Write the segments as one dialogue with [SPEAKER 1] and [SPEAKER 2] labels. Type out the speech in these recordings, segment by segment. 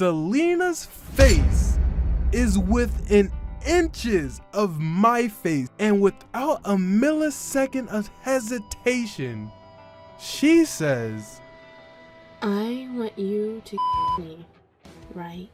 [SPEAKER 1] Selena's face is within inches of my face, and without a millisecond of hesitation, she says,
[SPEAKER 2] I want you to me, right?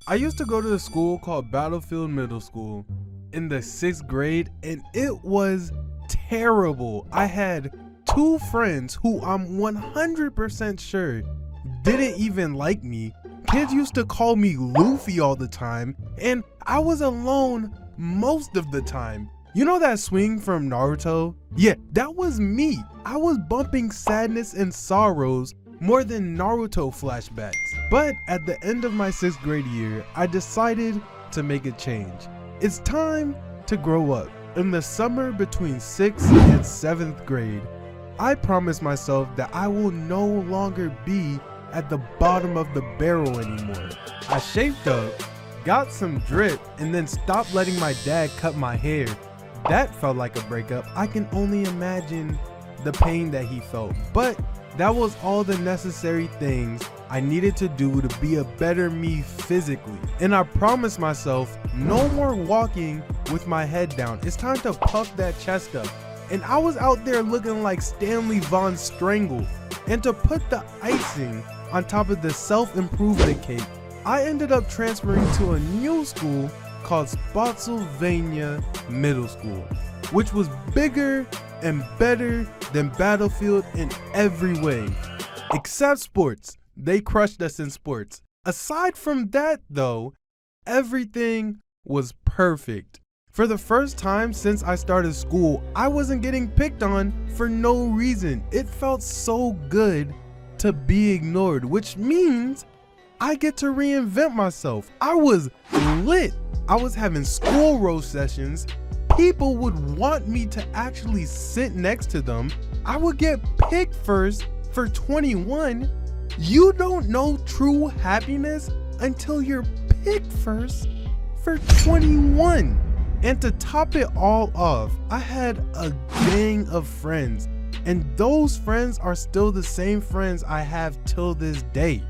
[SPEAKER 1] I used to go to a school called Battlefield Middle School in the 6th grade, and it was terrible. I had 2 friends who I'm 100% sure didn't even like me. Kids used to call me Luffy all the time, and I was alone most of the time. You know that swing from Naruto? Yeah, that was me. I was bumping sadness and sorrows more than Naruto flashbacks. But at the end of my 6th grade year, I decided to make a change. It's time to grow up. In the summer between 6th and 7th grade, I promised myself that I will no longer be at the bottom of the barrel anymore. I shaped up, got some drip, and then stopped letting my dad cut my hair. That felt like a breakup. I can only imagine the pain that he felt. But that was all the necessary things I needed to do to be a better me physically. And I promised myself no more walking with my head down. It's time to puff that chest up. And I was out there looking like Stanley Von Strangle. And to put the icing on top of the self-improvement cake, I ended up transferring to a new school called Spotsylvania Middle School, which was bigger and better than Battlefield in every way, except sports. They crushed us in sports. Aside from that though, everything was perfect. For the first time since I started school, I wasn't getting picked on for no reason. It felt so good to be ignored, which means I get to reinvent myself. I was lit. I was having school row sessions. People would want me to actually sit next to them. I would get picked first for 21. You don't know true happiness until you're picked first for 21. And to top it all off, I had a gang of friends, and those friends are still the same friends I have till this day.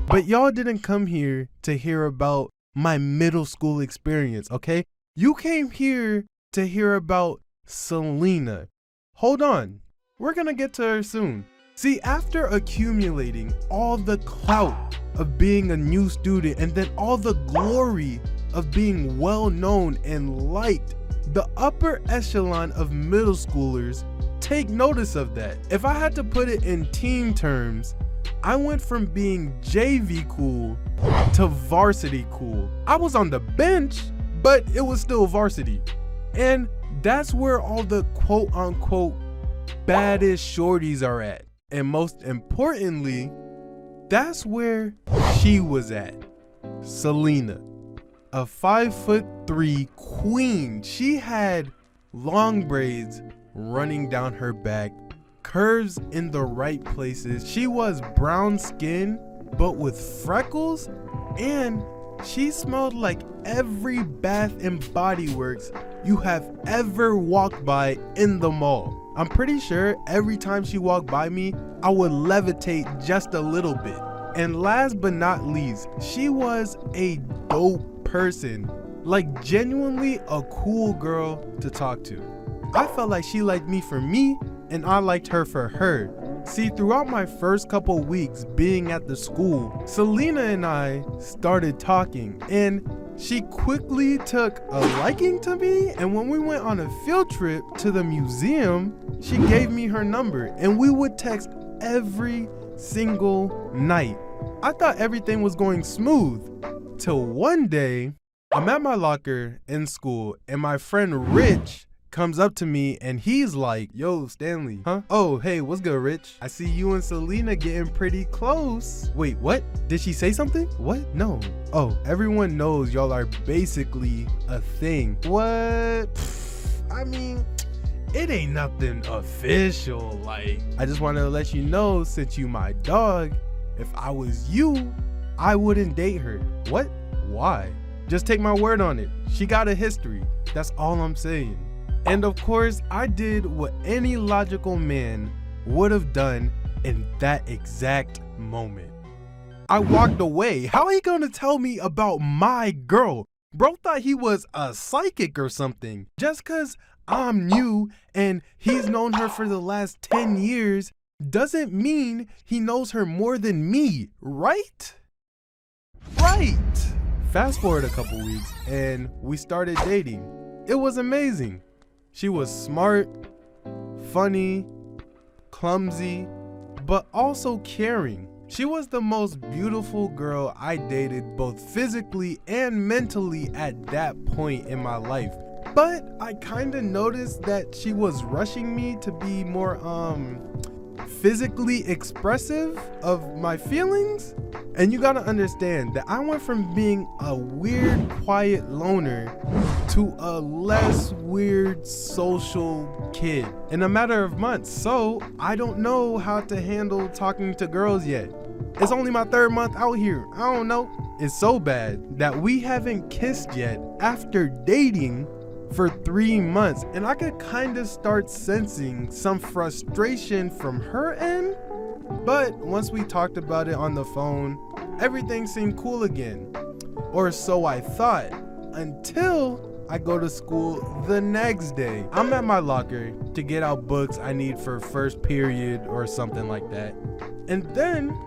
[SPEAKER 1] But y'all didn't come here to hear about my middle school experience, okay? You came here to hear about Selena. Hold on, we're gonna get to her soon. See, after accumulating all the clout of being a new student and then all the glory of being well known and liked, the upper echelon of middle schoolers take notice of that. If I had to put it in teen terms, I went from being JV cool to varsity cool. I was on the bench, but it was still varsity. And that's where all the quote unquote baddest shorties are at. And most importantly, that's where she was at. Selena, a 5'3" queen. She had long braids running down her back, curves in the right places. She was brown skin, but with freckles, and she smelled like every Bath and Body Works you have ever walked by in the mall. I'm pretty sure every time she walked by me, I would levitate just a little bit. And last but not least, she was a dope person. Like genuinely a cool girl to talk to. I felt like she liked me for me, and I liked her for her. See, throughout my first couple weeks being at the school, Selena and I started talking, and she quickly took a liking to me, and when we went on a field trip to the museum, she gave me her number, and we would text every single night. I thought everything was going smooth, till one day, I'm at my locker in school, and my friend Rich comes up to me and he's like, yo, Stanley, huh? Oh, hey, what's good, Rich? I see you and Selena getting pretty close. Wait, what? Did she say something? What? No. Oh, everyone knows y'all are basically a thing. What? I mean, it ain't nothing official. Like, I just wanted to let you know, since you my dog, if I was you, I wouldn't date her. What? Why? Just take my word on it. She got a history. That's all I'm saying. And of course, I did what any logical man would have done in that exact moment. I walked away. How he gonna tell me about my girl? Bro thought he was a psychic or something. Just cause I'm new and he's known her for the last 10 years doesn't mean he knows her more than me, right? Right. Fast forward a couple weeks and we started dating. It was amazing. She was smart, funny, clumsy, but also caring. She was the most beautiful girl I dated both physically and mentally at that point in my life. But I kinda noticed that she was rushing me to be more physically expressive of my feelings. And you gotta understand that I went from being a weird, quiet loner to a less weird social kid in a matter of months. So I don't know how to handle talking to girls yet. It's only my 3rd month out here. I don't know. It's so bad that we haven't kissed yet after dating for 3 months, and I could kind of start sensing some frustration from her end. But once we talked about it on the phone, everything seemed cool again, or so I thought, until I go to school the next day. I'm at my locker to get out books I need for first period or something like that, and then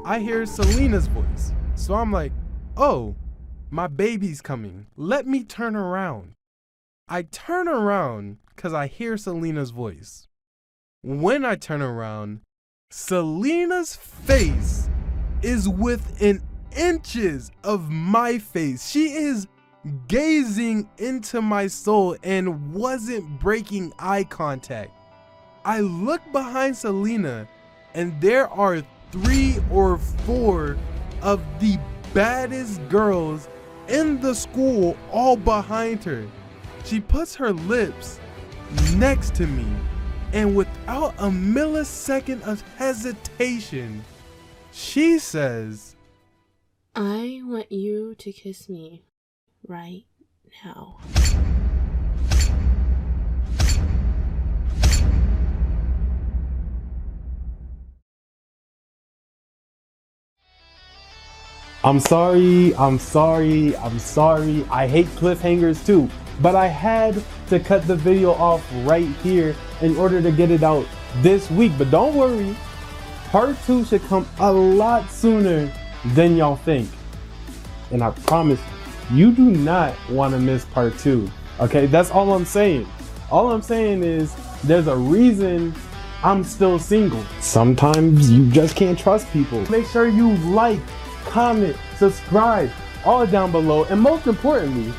[SPEAKER 1] I hear Selena's voice. So I'm like, oh, my baby's coming. Let me turn around. I turn around because I hear Selena's voice. When I turn around, Selena's face is within inches of my face. She is gazing into my soul and wasn't breaking eye contact. I look behind Selena and there are 3 or 4 of the baddest girls in the school all behind her. She puts her lips next to me, and without a millisecond of hesitation, she says,
[SPEAKER 2] I want you to kiss me right now.
[SPEAKER 1] I'm sorry. I hate cliffhangers too, but I had to cut the video off right here in order to get it out this week. But don't worry, part 2 should come a lot sooner than y'all think. And I promise you do not want to miss part 2. Okay, that's all I'm saying. All I'm saying is there's a reason I'm still single. Sometimes you just can't trust people. Make sure you like, comment, subscribe, all down below, and most importantly,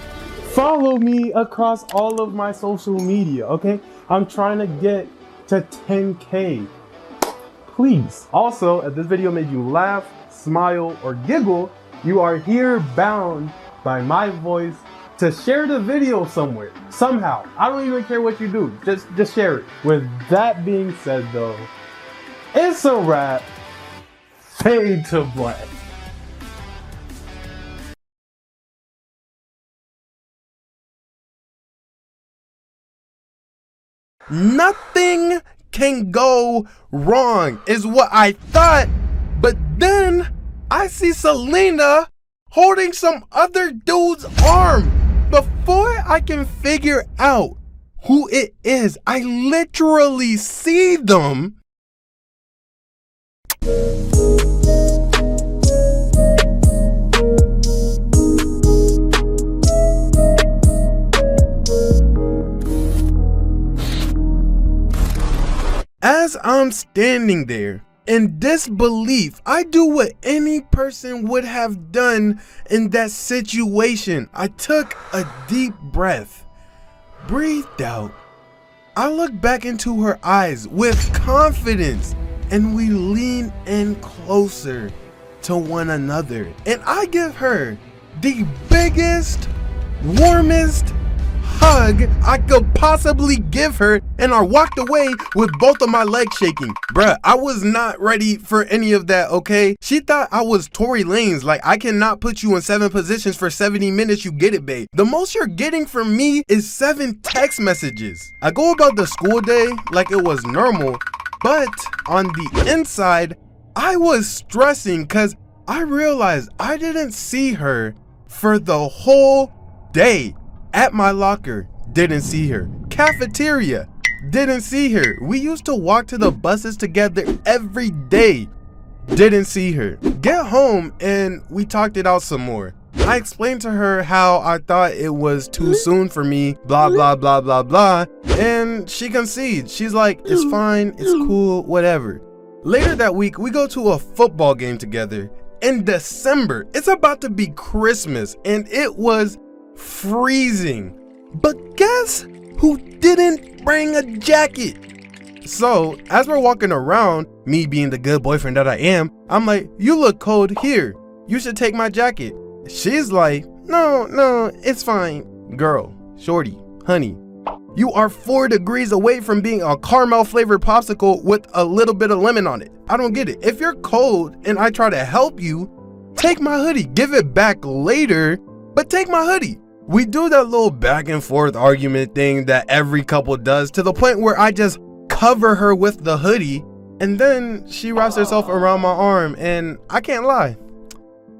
[SPEAKER 1] follow me across all of my social media, okay? I'm trying to get to 10K. Please. Also, if this video made you laugh, smile, or giggle, you are here bound by my voice to share the video somewhere, somehow. I don't even care what you do, just share it. With that being said though, it's a wrap. Fade to black. Nothing can go wrong is what I thought, but then I see Selena holding some other dude's arm. Before I can figure out who it is, I literally see them. As I'm standing there in disbelief, I do what any person would have done in that situation. I took a deep breath, breathed out. I look back into her eyes with confidence, and we lean in closer to one another. And I give her the biggest, warmest hug I could possibly give her, and I walked away with both of my legs shaking. Bruh, I was not ready for any of that, okay? She thought I was Tory Lanez, like I cannot put you in 7 positions for 70 minutes, you get it, babe. The most you're getting from me is 7 text messages. I go about the school day like it was normal, but on the inside, I was stressing because I realized I didn't see her for the whole day. At my locker, didn't see her. Cafeteria, didn't see her. We used to walk to the buses together every day. Didn't see her. Get home and we talked it out some more. I explained to her how I thought it was too soon for me, blah, blah, blah, blah, blah. And she concedes. She's like, it's fine, it's cool, whatever. Later that week, we go to a football game together. In December, it's about to be Christmas, and it was freezing. But guess who didn't bring a jacket? So, as we're walking around, me being the good boyfriend that I am, I'm like, you look cold here. You should take my jacket. She's like, no, it's fine. Girl, shorty, honey, you are 4 degrees away from being a caramel flavored popsicle with a little bit of lemon on it. I don't get it. If you're cold and I try to help you, take my hoodie. Give it back later, but take my hoodie. We do that little back and forth argument thing that every couple does, to the point where I just cover her with the hoodie, and then she wraps herself around my arm, and I can't lie,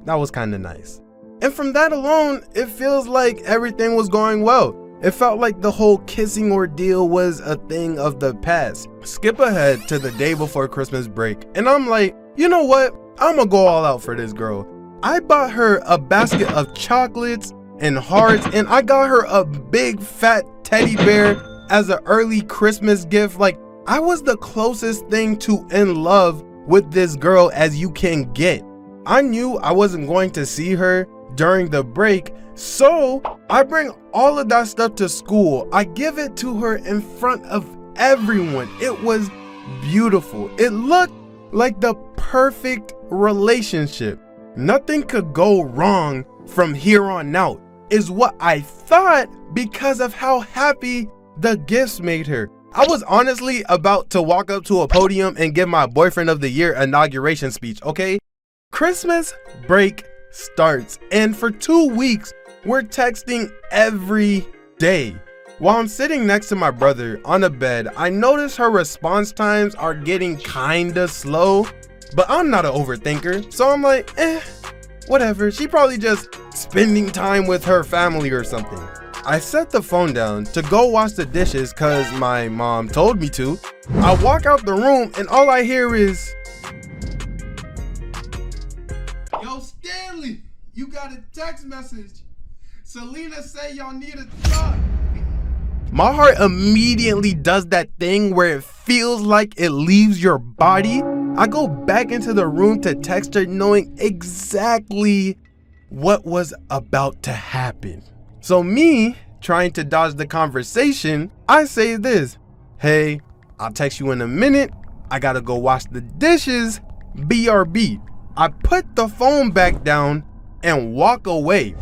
[SPEAKER 1] that was kind of nice. And from that alone, it feels like everything was going well. It felt like the whole kissing ordeal was a thing of the past. Skip ahead to the day before Christmas break, and I'm like, you know what? I'm gonna go all out for this girl. I bought her a basket of chocolates and hearts, and I got her a big fat teddy bear as an early Christmas gift. Like, I was the closest thing to in love with this girl as you can get. I knew I wasn't going to see her during the break, so I bring all of that stuff to school. I give it to her in front of everyone. It was beautiful. It looked like the perfect relationship. Nothing could go wrong from here on out, is what I thought, because of how happy the gifts made her. I was honestly about to walk up to a podium and give my boyfriend of the year inauguration speech, okay? Christmas break starts, and for 2 weeks, we're texting every day. While I'm sitting next to my brother on a bed, I notice her response times are getting kinda slow, but I'm not an overthinker, so I'm like, whatever. She probably just spending time with her family or something. I set the phone down to go wash the dishes cause my mom told me to. I walk out the room and all I hear is, "Yo, Stanley, you got a text message. Selena said y'all need to talk." My heart immediately does that thing where it feels like it leaves your body. I go back into the room to text her, knowing exactly what was about to happen. So me, trying to dodge the conversation, I say this, "Hey, I'll text you in a minute. I gotta go wash the dishes. BRB. I put the phone back down and walk away.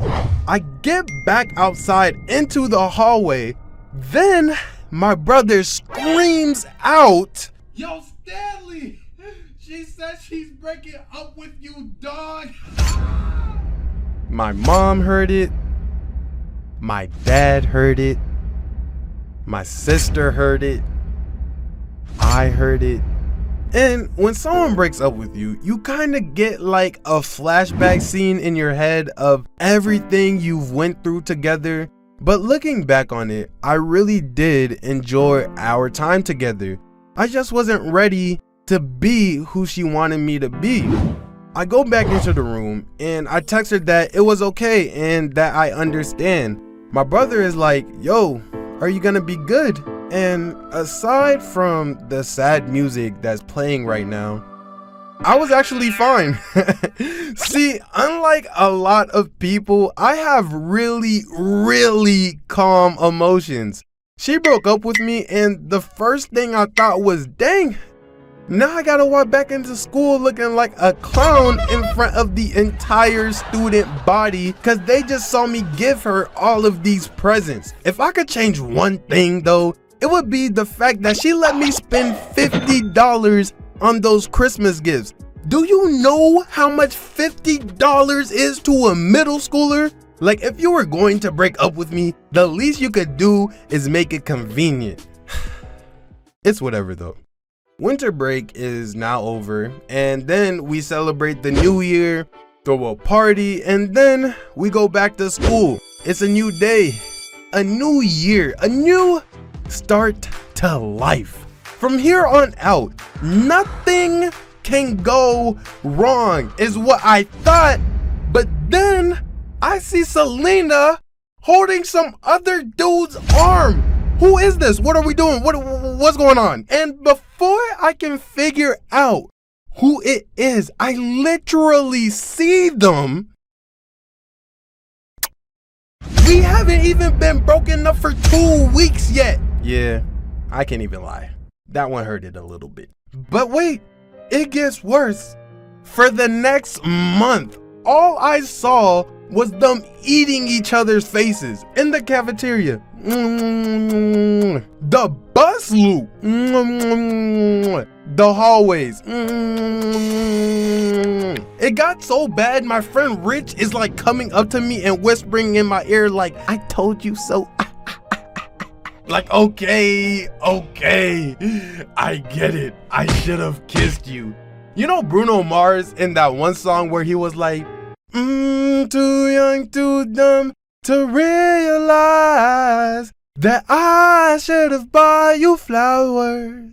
[SPEAKER 1] I get back outside into the hallway. Then my brother screams out, "Yo, Stanley, she said she's breaking up with you, dog." My mom heard it. My dad heard it. My sister heard it. I heard it. And when someone breaks up with you, you kind of get like a flashback scene in your head of everything you've went through together. But looking back on it, I really did enjoy our time together. I just wasn't ready to be who she wanted me to be. I go back into the room and I text her that it was okay and that I understand. My brother is like, "Yo, are you gonna be good?" And aside from the sad music that's playing right now, I was actually fine. See, unlike a lot of people, I have really, really calm emotions. She broke up with me and the first thing I thought was, dang, Now I gotta walk back into school looking like a clown in front of the entire student body because they just saw me give her all of these presents. If I could change one thing though, it would be the fact that she let me spend $50 on those Christmas gifts. Do you know how much $50 is to a middle schooler? Like, if you were going to break up with me, the least you could do is make it convenient. It's whatever though. Winter break is now over, and then we celebrate the new year, throw a party, and then we go back to school. It's a new day, a new year, a new start to life. From here on out, nothing can go wrong is what I thought, but then I see Selena holding some other dude's arm. Who is this? What are we doing? What's going on? And before I can figure out who it is, I literally see them. We haven't even been broken up for 2 weeks yet. Yeah, I can't even lie. That one hurted a little bit. But wait, it gets worse. For the next month, all I saw was them eating each other's faces in the cafeteria. The bus loop. The hallways. It got so bad, my friend Rich is like coming up to me and whispering in my ear like, I told you so. Like, okay, I get it. I should have kissed you. You know Bruno Mars in that one song where he was like, too young, too dumb to realize that I should have bought you flowers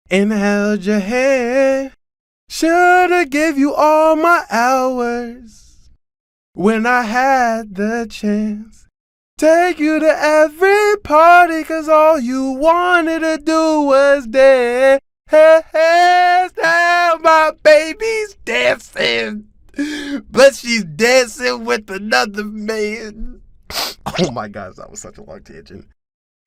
[SPEAKER 1] and held your hand. Should have gave you all my hours when I had the chance. Take you to every party, cause all you wanted to do was dance. Hands down, my baby's dancing, but she's dancing with another man. Oh my gosh, that was such a long tangent.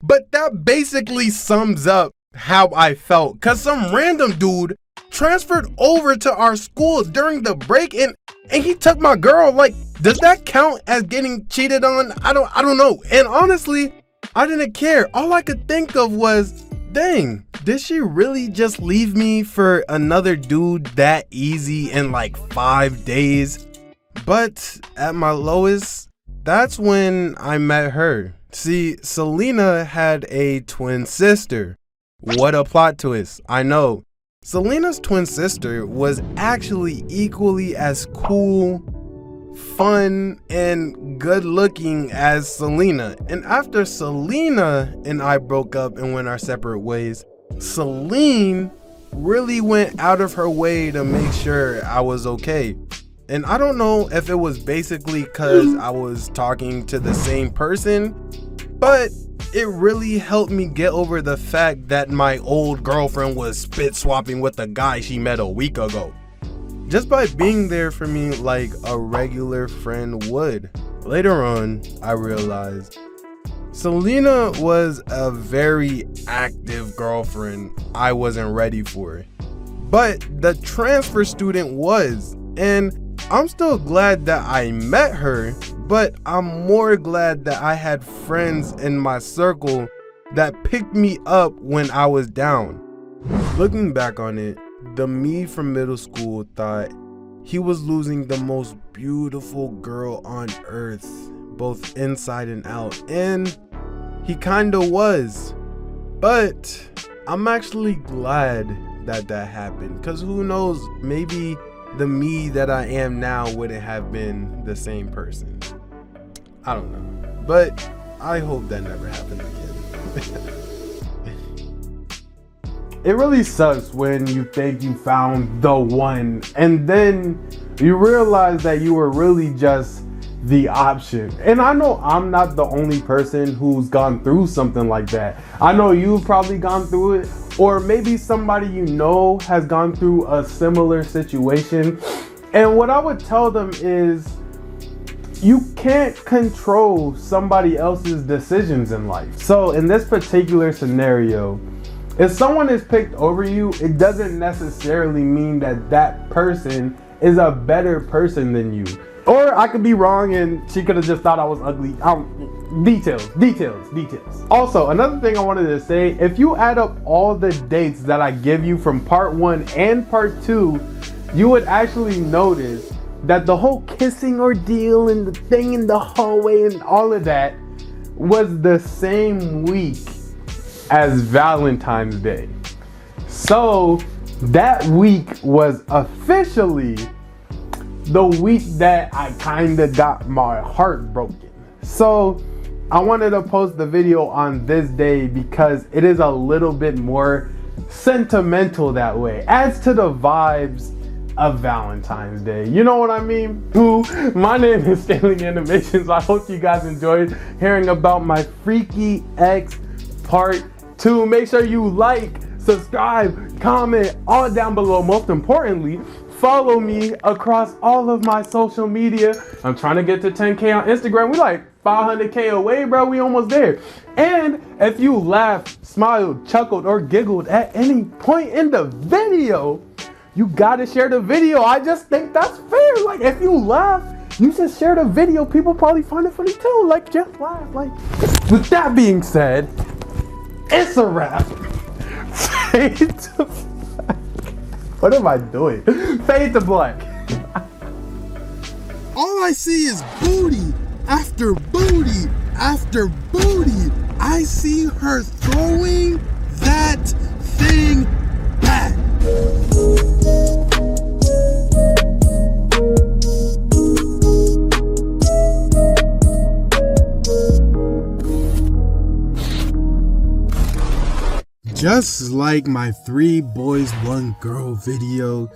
[SPEAKER 1] But that basically sums up how I felt, cause some random dude transferred over to our school during the break and he took my girl. Like, does that count as getting cheated on? I don't know. And honestly, I didn't care. All I could think of was, dang, did she really just leave me for another dude that easy in like 5 days? But at my lowest, that's when I met her. See, Selena had a twin sister. What a plot twist, I know. Selena's twin sister was actually equally as cool, fun, and good looking as Selena. And after Selena and I broke up and went our separate ways, Celine really went out of her way to make sure I was okay. And I don't know if it was basically because I was talking to the same person, but it really helped me get over the fact that my old girlfriend was spit swapping with the guy she met a week ago. Just by being there for me like a regular friend would. Later on, I realized Selena was a very active girlfriend I wasn't ready for. But the transfer student was, and I'm still glad that I met her, but I'm more glad that I had friends in my circle that picked me up when I was down. Looking back on it, the me from middle school thought he was losing the most beautiful girl on earth, both inside and out, and he kinda was. But I'm actually glad that happened, cause who knows, maybe the me that I am now wouldn't have been the same person. I don't know, but I hope that never happens again. It really sucks when you think you found the one and then you realize that you were really just the option. And I know I'm not the only person who's gone through something like that. I know you've probably gone through it, or maybe somebody you know has gone through a similar situation. And what I would tell them is, you can't control somebody else's decisions in life. So in this particular scenario, If someone is picked over you, it doesn't necessarily mean that that person is a better person than you. Or I could be wrong and she could have just thought I was ugly. Details. Also, another thing I wanted to say, if you add up all the dates that I give you from part 1 and part 2, you would actually notice that the whole kissing ordeal and the thing in the hallway and all of that was the same week as Valentine's Day. So that week was officially the week that I kinda got my heart broken. So I wanted to post the video on this day because it is a little bit more sentimental that way. Adds to the vibes of Valentine's Day. You know what I mean? My name is Stanley Animations. I hope you guys enjoyed hearing about my Freaky X part 2. Make sure you like, subscribe, comment all down below. Most importantly, follow me across all of my social media. I'm trying to get to 10K on Instagram. We like 500K away, bro. We almost there. And if you laughed, smiled, chuckled, or giggled at any point in the video, you gotta share the video. I just think that's fair. Like, if you laugh, you just share the video. People probably find it funny too. Like, just laugh. Like, with that being said, it's a wrap. Fade to black. What am I doing? Fade to black.
[SPEAKER 3] All I see is booty after booty after booty. I see her throwing that thing back. Just like my 3 boys 1 girl video,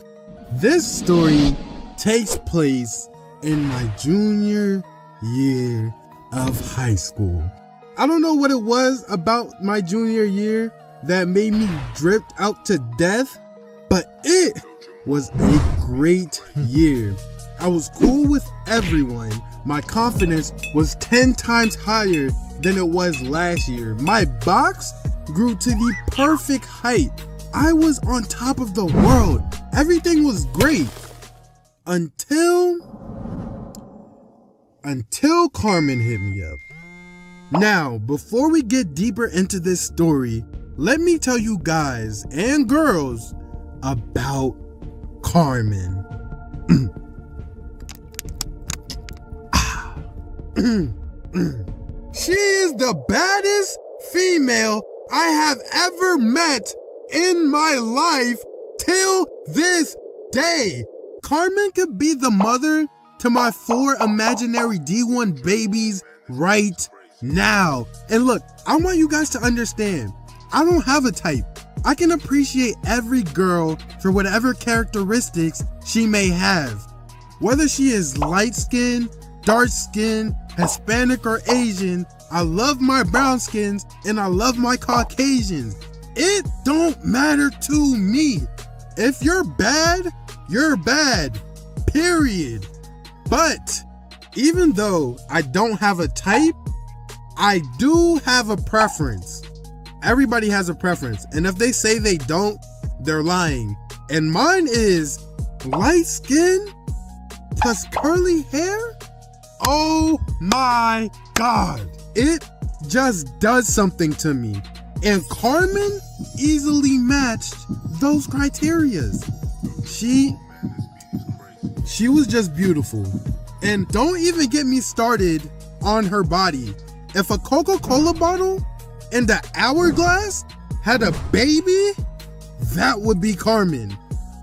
[SPEAKER 3] this story takes place in my junior year of high school. I don't know what it was about my junior year that made me drift out to death, but it was a great year. I was cool with everyone. My confidence was 10 times higher than it was last year. My box grew to the perfect height. I was on top of the world. Everything was great. Until Carmen hit me up. Now, before we get deeper into this story, let me tell you guys and girls about Carmen. She is the baddest female I have ever met in my life till this day. Carmen could be the mother to my 4 imaginary D1 babies right now. And look, I want you guys to understand, I don't have a type. I can appreciate every girl for whatever characteristics she may have. Whether she is light skinned, dark skinned, Hispanic or Asian, I love my brown skins and I love my Caucasians. It don't matter to me. If you're bad, you're bad. Period. But even though I don't have a type, I do have a preference. Everybody has a preference. And if they say they don't, they're lying. And mine is light skin plus curly hair. Oh my God. It just does something to me. And Carmen easily matched those criterias. She was just beautiful. And don't even get me started on her body. If a Coca-Cola bottle and the hourglass had a baby, that would be Carmen.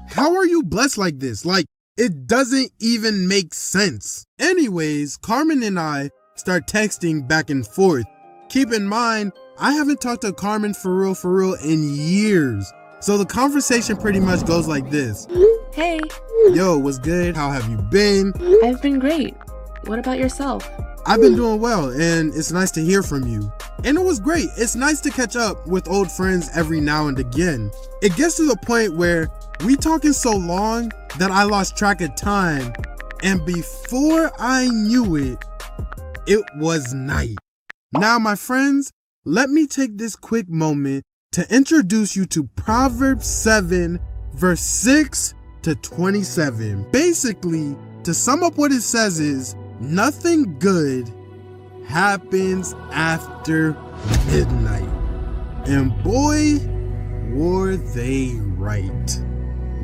[SPEAKER 3] How are you blessed like this? Like, it doesn't even make sense. Anyways, Carmen and I start texting back and forth. Keep in mind, I haven't talked to Carmen for real in years. So the conversation pretty much goes like this.
[SPEAKER 2] Hey.
[SPEAKER 3] Yo, what's good? How have you been?
[SPEAKER 2] I've been great. What about yourself?
[SPEAKER 3] I've been doing well, and it's nice to hear from you. And it was great. It's nice to catch up with old friends every now and again. It gets to the point where we talking so long that I lost track of time, and before I knew it, it was night. Now, my friends, let me take this quick moment to introduce you to Proverbs 7, verse 6 to 27. Basically, to sum up what it says is, nothing good happens after midnight. And boy, were they right.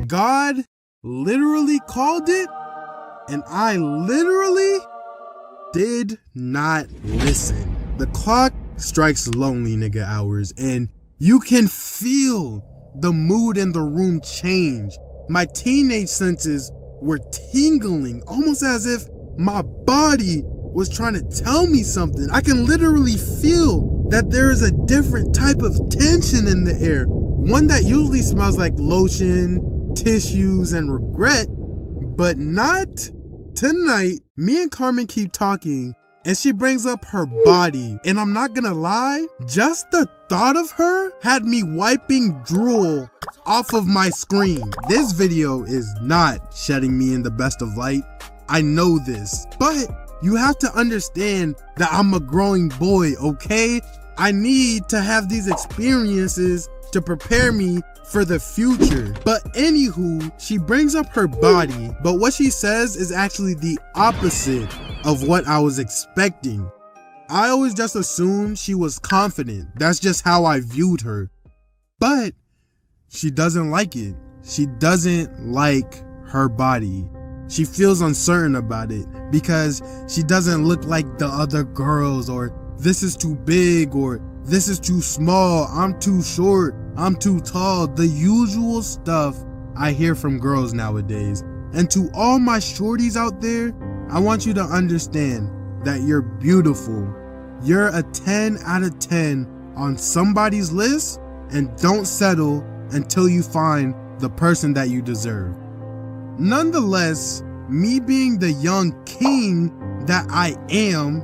[SPEAKER 3] God literally called it, and I literally did not listen. The clock strikes lonely nigga hours, and you can feel the mood in the room change. My teenage senses were tingling, almost as if my body was trying to tell me something. I can literally feel that there is a different type of tension in the air. One that usually smells like lotion, tissues, and regret, but not tonight. Me and Carmen keep talking, and she brings up her body. And I'm not gonna lie, just the thought of her had me wiping drool off of my screen. This video is not shedding me in the best of light. I know this, but you have to understand that I'm a growing boy, okay? I need to have these experiences to prepare me for the future. But anywho, she brings up her body, but what she says is actually the opposite of what I was expecting. I always just assumed she was confident. That's just how I viewed her. But she doesn't like it. She doesn't like her body. She feels uncertain about it because she doesn't look like the other girls, or this is too big, or this is too small, I'm too short, I'm too tall. The usual stuff I hear from girls nowadays. And to all my shorties out there, I want you to understand that you're beautiful. You're a 10 out of 10 on somebody's list, and don't settle until you find the person that you deserve. Nonetheless, me being the young king that I am,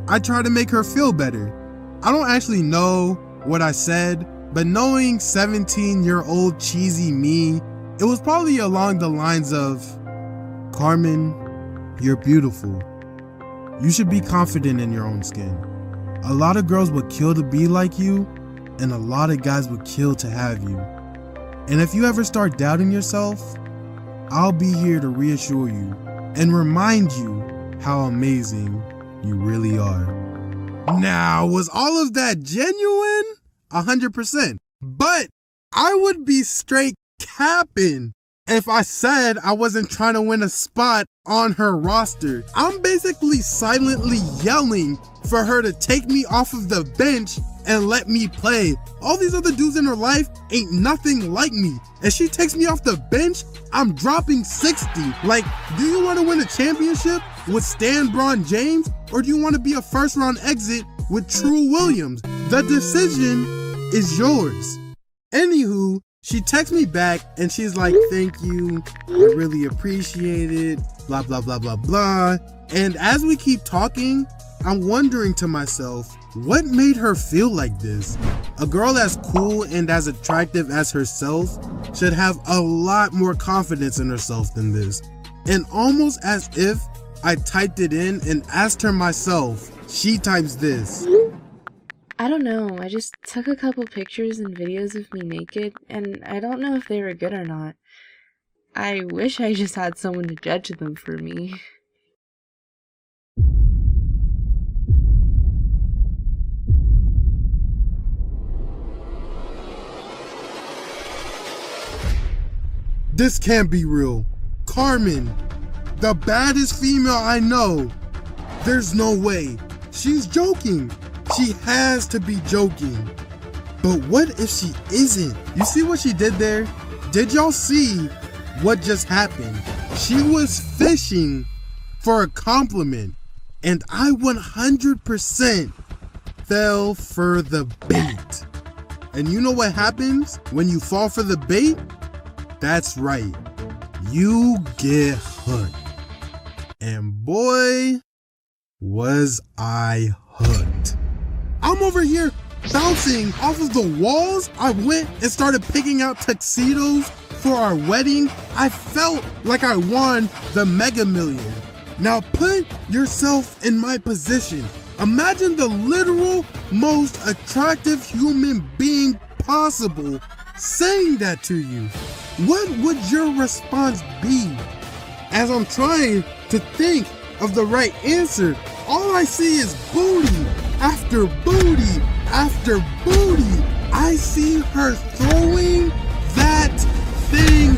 [SPEAKER 3] I try to make her feel better. I don't actually know what I said, but knowing 17-year-old cheesy me, it was probably along the lines of, Carmen, you're beautiful. You should be confident in your own skin. A lot of girls would kill to be like you, and a lot of guys would kill to have you. And if you ever start doubting yourself, I'll be here to reassure you and remind you how amazing you really are. Now, was all of that genuine? 100%. But I would be straight capping if I said I wasn't trying to win a spot on her roster. I'm basically silently yelling for her to take me off of the bench and let me play. All these other dudes in her life ain't nothing like me. If she takes me off the bench, I'm dropping 60. Like, do you want to win a championship with Stan James, or do you want to be a first round exit with True Williams? The decision is yours. Anywho, she texts me back and she's like, thank you, I really appreciate it, blah, blah, blah, blah, blah. And as we keep talking, I'm wondering to myself, what made her feel like this? A girl as cool and as attractive as herself should have a lot more confidence in herself than this. And almost as if I typed it in and asked her myself, she types this.
[SPEAKER 2] I don't know, I just took a couple pictures and videos of me naked, and I don't know if they were good or not. I wish I just had someone to judge them for me.
[SPEAKER 3] This can't be real. Carmen, the baddest female I know. There's no way. She's joking. She has to be joking. But what if she isn't? You see what she did there? Did y'all see what just happened? She was fishing for a compliment, and I 100% fell for the bait. And you know what happens when you fall for the bait? That's right, you get hooked. And boy, was I hooked. I'm over here bouncing off of the walls. I went and started picking out tuxedos for our wedding. I felt like I won the Mega Million. Now put yourself in my position. Imagine the literal most attractive human being possible saying that to you? What would your response be? As I'm trying to think of the right answer, all I see is booty after booty after booty. I see her throwing that thing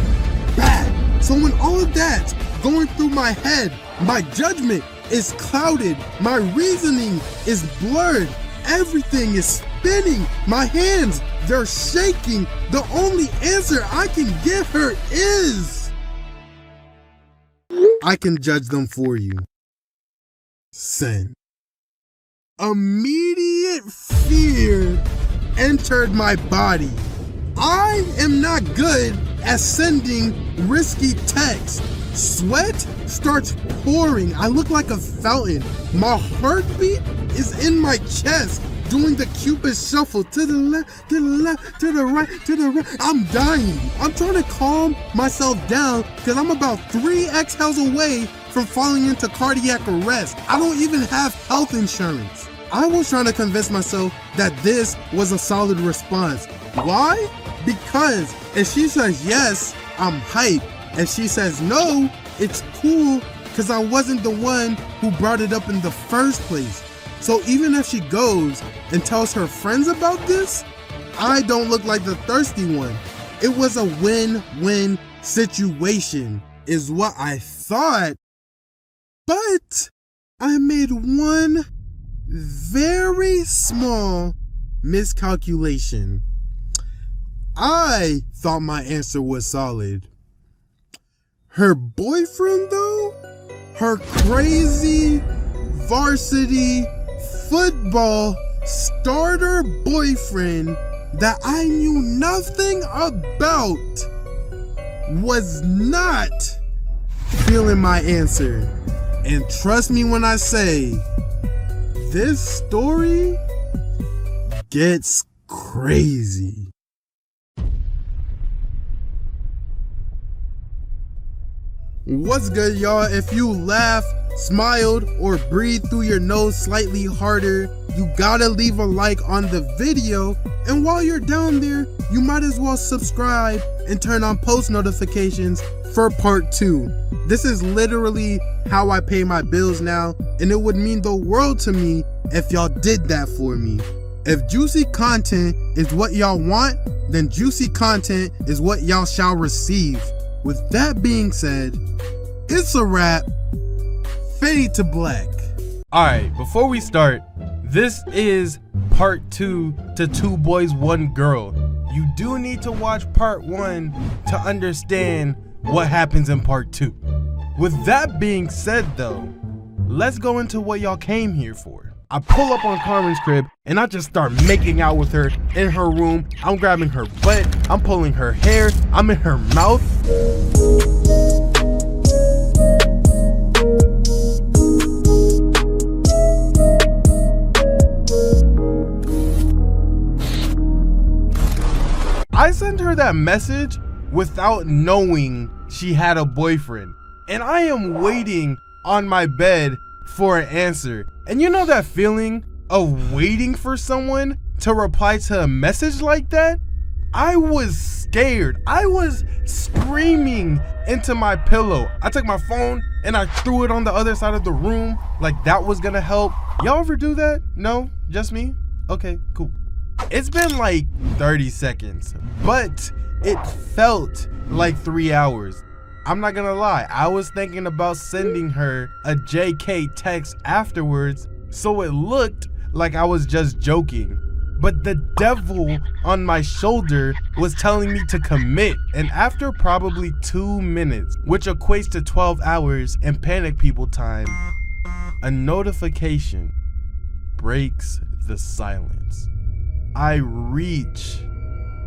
[SPEAKER 3] back. So when all of that's going through my head, my judgment is clouded, my reasoning is blurred, everything is spinning, my hands, they're shaking. The only answer I can give her is, I can judge them for you. Send. Immediate fear entered my body. I am not good at sending risky texts. Sweat starts pouring. I look like a fountain. My heartbeat is in my chest, doing the Cupid shuffle to the left, to the left, to the right, to the right. I'm dying. I'm trying to calm myself down because I'm about 3 exhales away from falling into cardiac arrest. I don't even have health insurance. I was trying to convince myself that this was a solid response. Why? Because if she says yes, I'm hyped. If she says no, it's cool because I wasn't the one who brought it up in the first place. So even if she goes and tells her friends about this, I don't look like the thirsty one. It was a win-win situation, is what I thought. But I made one very small miscalculation. I thought my answer was solid. Her boyfriend though? Her crazy varsity football starter boyfriend that I knew nothing about was not feeling my answer. And trust me when I say, this story gets crazy. What's good, y'all? If you laughed, smiled, or breathed through your nose slightly harder, you gotta leave a like on the video. And while you're down there, you might as well subscribe and turn on post notifications for part 2. This is literally how I pay my bills now, and it would mean the world to me if y'all did that for me. If juicy content is what y'all want, then juicy content is what y'all shall receive. With that being said, it's a wrap. Fade to black.
[SPEAKER 1] Alright, before we start, this is part 2 to 2 Boys 1 Girl. You do need to watch part 1 to understand what happens in part 2. With that being said though, let's go into what y'all came here for. I pull up on Carmen's crib and I just start making out with her in her room. I'm grabbing her butt, I'm pulling her hair, I'm in her mouth. I sent her that message without knowing she had a boyfriend, and I am waiting on my bed for an answer. And you know that feeling of waiting for someone to reply to a message like that? I was scared. I was screaming into my pillow. I took my phone and I threw it on the other side of the room like that was gonna help. Y'all ever do that? No? Just me? Okay, cool. It's been like 30 seconds, but it felt like 3 hours. I'm not gonna lie, I was thinking about sending her a JK text afterwards so it looked like I was just joking. But the devil on my shoulder was telling me to commit, and after probably 2 minutes, which equates to 12 hours in panic people time, a notification breaks the silence. I reach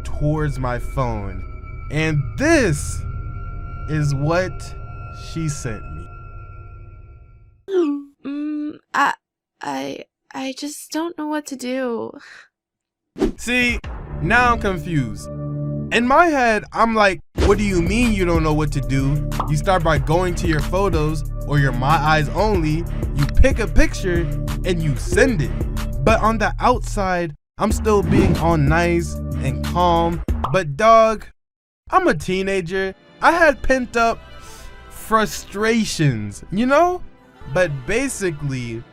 [SPEAKER 1] towards my phone, and this is what she sent me.
[SPEAKER 2] I just don't know what to do.
[SPEAKER 1] See, now I'm confused. In my head, I'm like, what do you mean you don't know what to do? You start by going to your photos or your my eyes only, you pick a picture and you send it. But on the outside, I'm still being all nice and calm. But dog, I'm a teenager. I had pent up frustrations, you know? But basically,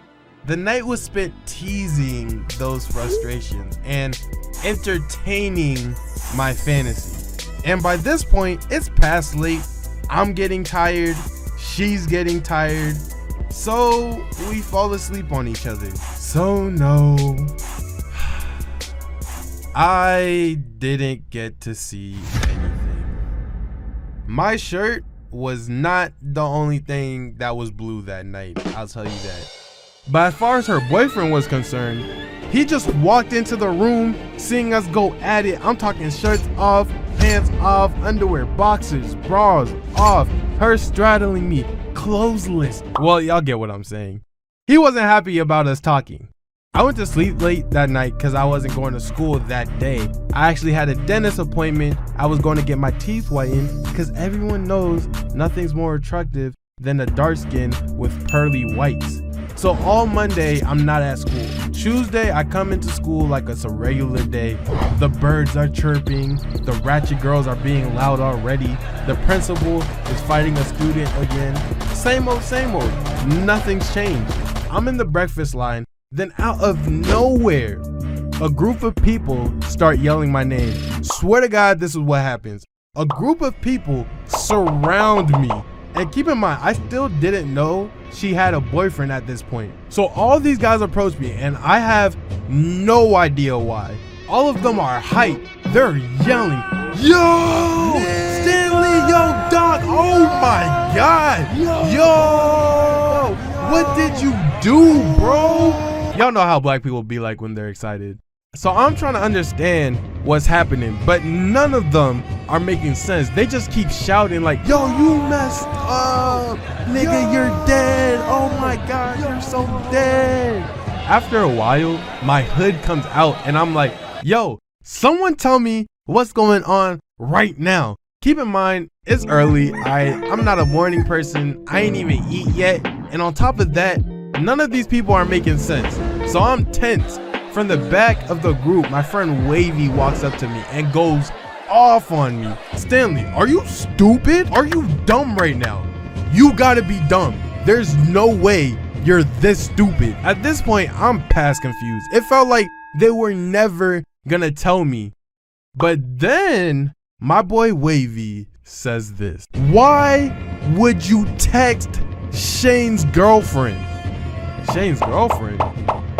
[SPEAKER 1] the night was spent teasing those frustrations and entertaining my fantasy. And by this point, it's past late. I'm getting tired. She's getting tired. So we fall asleep on each other. So no, I didn't get to see anything. My shirt was not the only thing that was blue that night, I'll tell you that. But as far as her boyfriend was concerned, he just walked into the room seeing us go at it. I'm talking shirts off, pants off, underwear, boxers, bras off, her straddling me, clothesless. Well, y'all get what I'm saying. He wasn't happy about us talking. I went to sleep late that night because I wasn't going to school that day. I actually had a dentist appointment. I was going to get my teeth whitened because everyone knows nothing's more attractive than a dark skin with pearly whites. So all Monday, I'm not at school. Tuesday, I come into school like it's a regular day. The birds are chirping. The ratchet girls are being loud already. The principal is fighting a student again. Same old, same old. Nothing's changed. I'm in the breakfast line. Then out of nowhere, a group of people start yelling my name. Swear to God, this is what happens. A group of people surround me. And keep in mind, I still didn't know she had a boyfriend at this point. So all these guys approach me and I have no idea why. All of them are hyped. They're yelling, yo, Stanley, yo, Doc, oh my God, yo, what did you do, bro? Y'all know how black people be like when they're excited. So I'm trying to understand what's happening, but none of them are making sense. They just keep shouting like, yo, you messed up, nigga, you're dead. Oh my God, you're so dead. After a while, my hood comes out and I'm like, yo, someone tell me what's going on right now. Keep in mind, it's early. I'm not a morning person. I ain't even eat yet. And on top of that, none of these people are making sense. So I'm tense. From the back of the group, my friend Wavy walks up to me and goes off on me. Stanley, are you stupid? Are you dumb right now? You gotta be dumb. There's no way you're this stupid. At this point, I'm past confused. It felt like they were never gonna tell me. But then my boy Wavy says this. Why would you text Shane's girlfriend? Shane's girlfriend?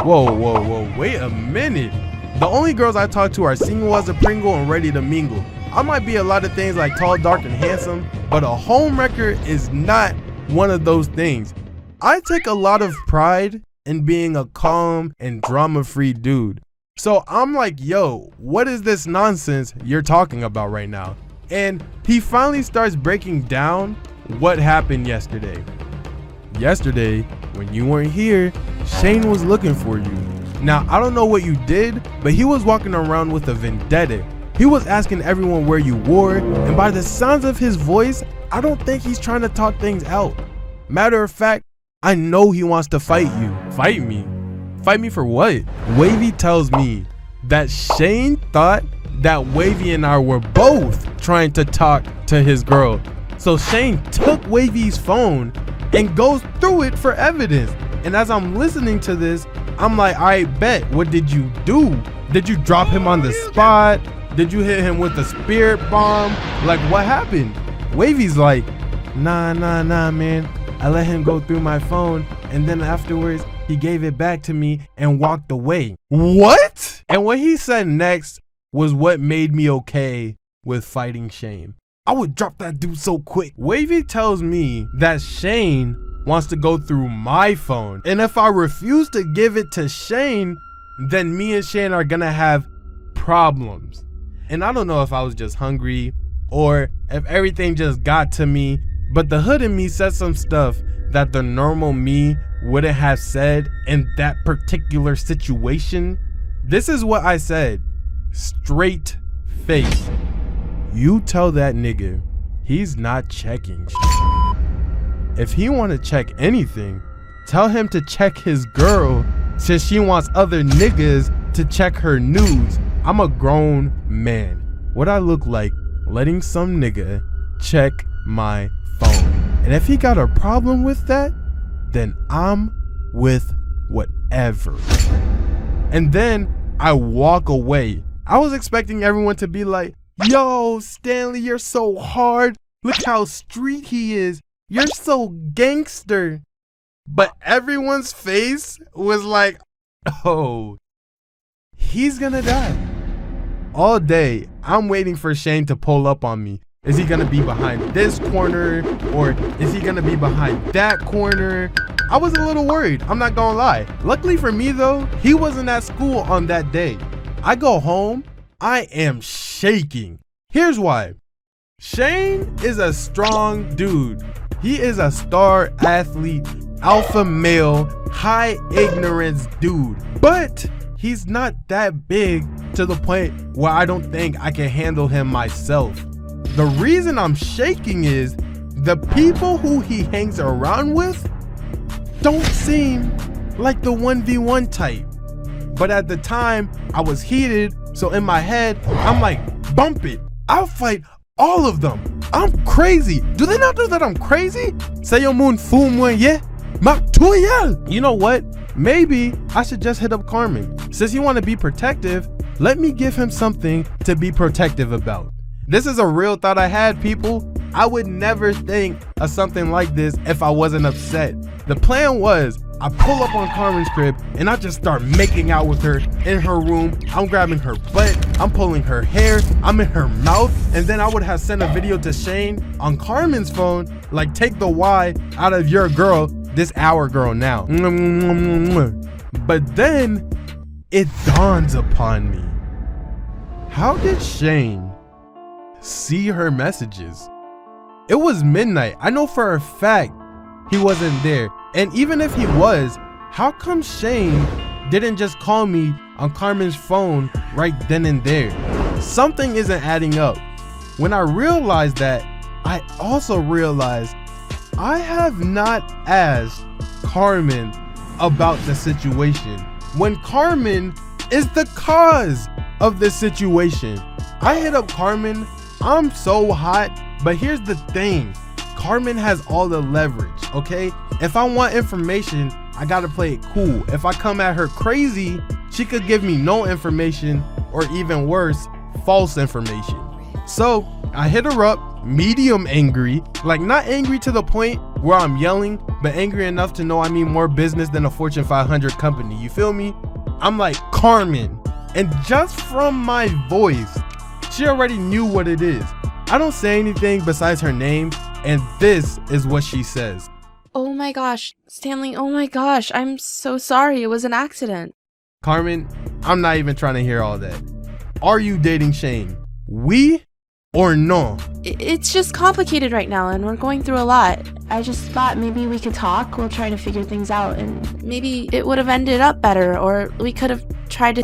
[SPEAKER 1] Whoa, wait a minute. The only girls I talk to are single as a Pringle and ready to mingle. I might be a lot of things like tall, dark, and handsome, but a homewrecker is not one of those things. I take a lot of pride in being a calm and drama-free dude. So I'm like, yo, what is this nonsense you're talking about right now? And he finally starts breaking down what happened yesterday. Yesterday, when you weren't here, Shane was looking for you. Now, I don't know what you did, but he was walking around with a vendetta. He was asking everyone where you were, and by the sounds of his voice, I don't think he's trying to talk things out. Matter of fact, I know he wants to fight you. Fight me? Fight me for what? Wavy tells me that Shane thought that Wavy and I were both trying to talk to his girl. So Shane took Wavy's phone and goes through it for evidence. And as I'm listening to this, I'm like, I bet, what did you do? Did you drop him on the spot? Did you hit him with a spirit bomb? Like, what happened? Wavy's like, nah, man. I let him go through my phone, and then afterwards, he gave it back to me and walked away. What? And what he said next was what made me okay with fighting Shane. I would drop that dude so quick. Wavy tells me that Shane wants to go through my phone, and if I refuse to give it to Shane, then me and Shane are gonna have problems. And I don't know if I was just hungry or if everything just got to me, but the hood in me said some stuff that the normal me wouldn't have said in that particular situation. This is what I said, straight face. You tell that nigga he's not checking shit. If he want to check anything, tell him to check his girl since she wants other niggas to check her nudes. I'm a grown man. What I look like letting some nigga check my phone. And if he got a problem with that, then I'm with whatever. And then I walk away. I was expecting everyone to be like, yo, Stanley, you're so hard. Look how street he is. You're so gangster. But everyone's face was like, oh, he's gonna die. All day, I'm waiting for Shane to pull up on me. Is he gonna be behind this corner, or is he gonna be behind that corner? I was a little worried, I'm not gonna lie. Luckily for me though, he wasn't at school on that day. I go home, I am shaking. Here's why. Shane is a strong dude. He is a star athlete, alpha male, high ignorance dude. But he's not that big to the point where I don't think I can handle him myself. The reason I'm shaking is the people who he hangs around with don't seem like the 1v1 type. But at the time, I was heated, so in my head, I'm like, bump it. I'll fight all of them. I'm crazy. Do they not know that I'm crazy? Sayo moon fu moi ye. You know what? Maybe I should just hit up Carmen. Since you want to be protective, let me give him something to be protective about. This is a real thought I had, people. I would never think of something like this if I wasn't upset. The plan was, I pull up on Carmen's crib and I just start making out with her in her room. I'm grabbing her butt, I'm pulling her hair, I'm in her mouth, and then I would have sent a video to Shane on Carmen's phone, like, take the Y out of your girl, this our girl now. But then it dawns upon me. How did Shane see her messages? It was midnight. I know for a fact he wasn't there. And even if he was, how come Shane didn't just call me on Carmen's phone right then and there? Something isn't adding up. When I realized that, I also realized I have not asked Carmen about the situation, when Carmen is the cause of the situation. I hit up Carmen, I'm so hot, but here's the thing. Carmen has all the leverage, okay? If I want information, I gotta play it cool. If I come at her crazy, she could give me no information, or even worse, false information. So I hit her up, medium angry, like not angry to the point where I'm yelling, but angry enough to know I mean more business than a Fortune 500 company, you feel me? I'm like, Carmen, and just from my voice, she already knew what it is. I don't say anything besides her name, and this is what she says.
[SPEAKER 2] Oh my gosh, Stanley, oh my gosh, I'm so sorry, it was an accident.
[SPEAKER 1] Carmen, I'm not even trying to hear all that. Are you dating Shane? Oui or no?
[SPEAKER 2] It's just complicated right now, and we're going through a lot. I just thought maybe we could talk, we'll try to figure things out, and maybe it would have ended up better, or we could have tried to...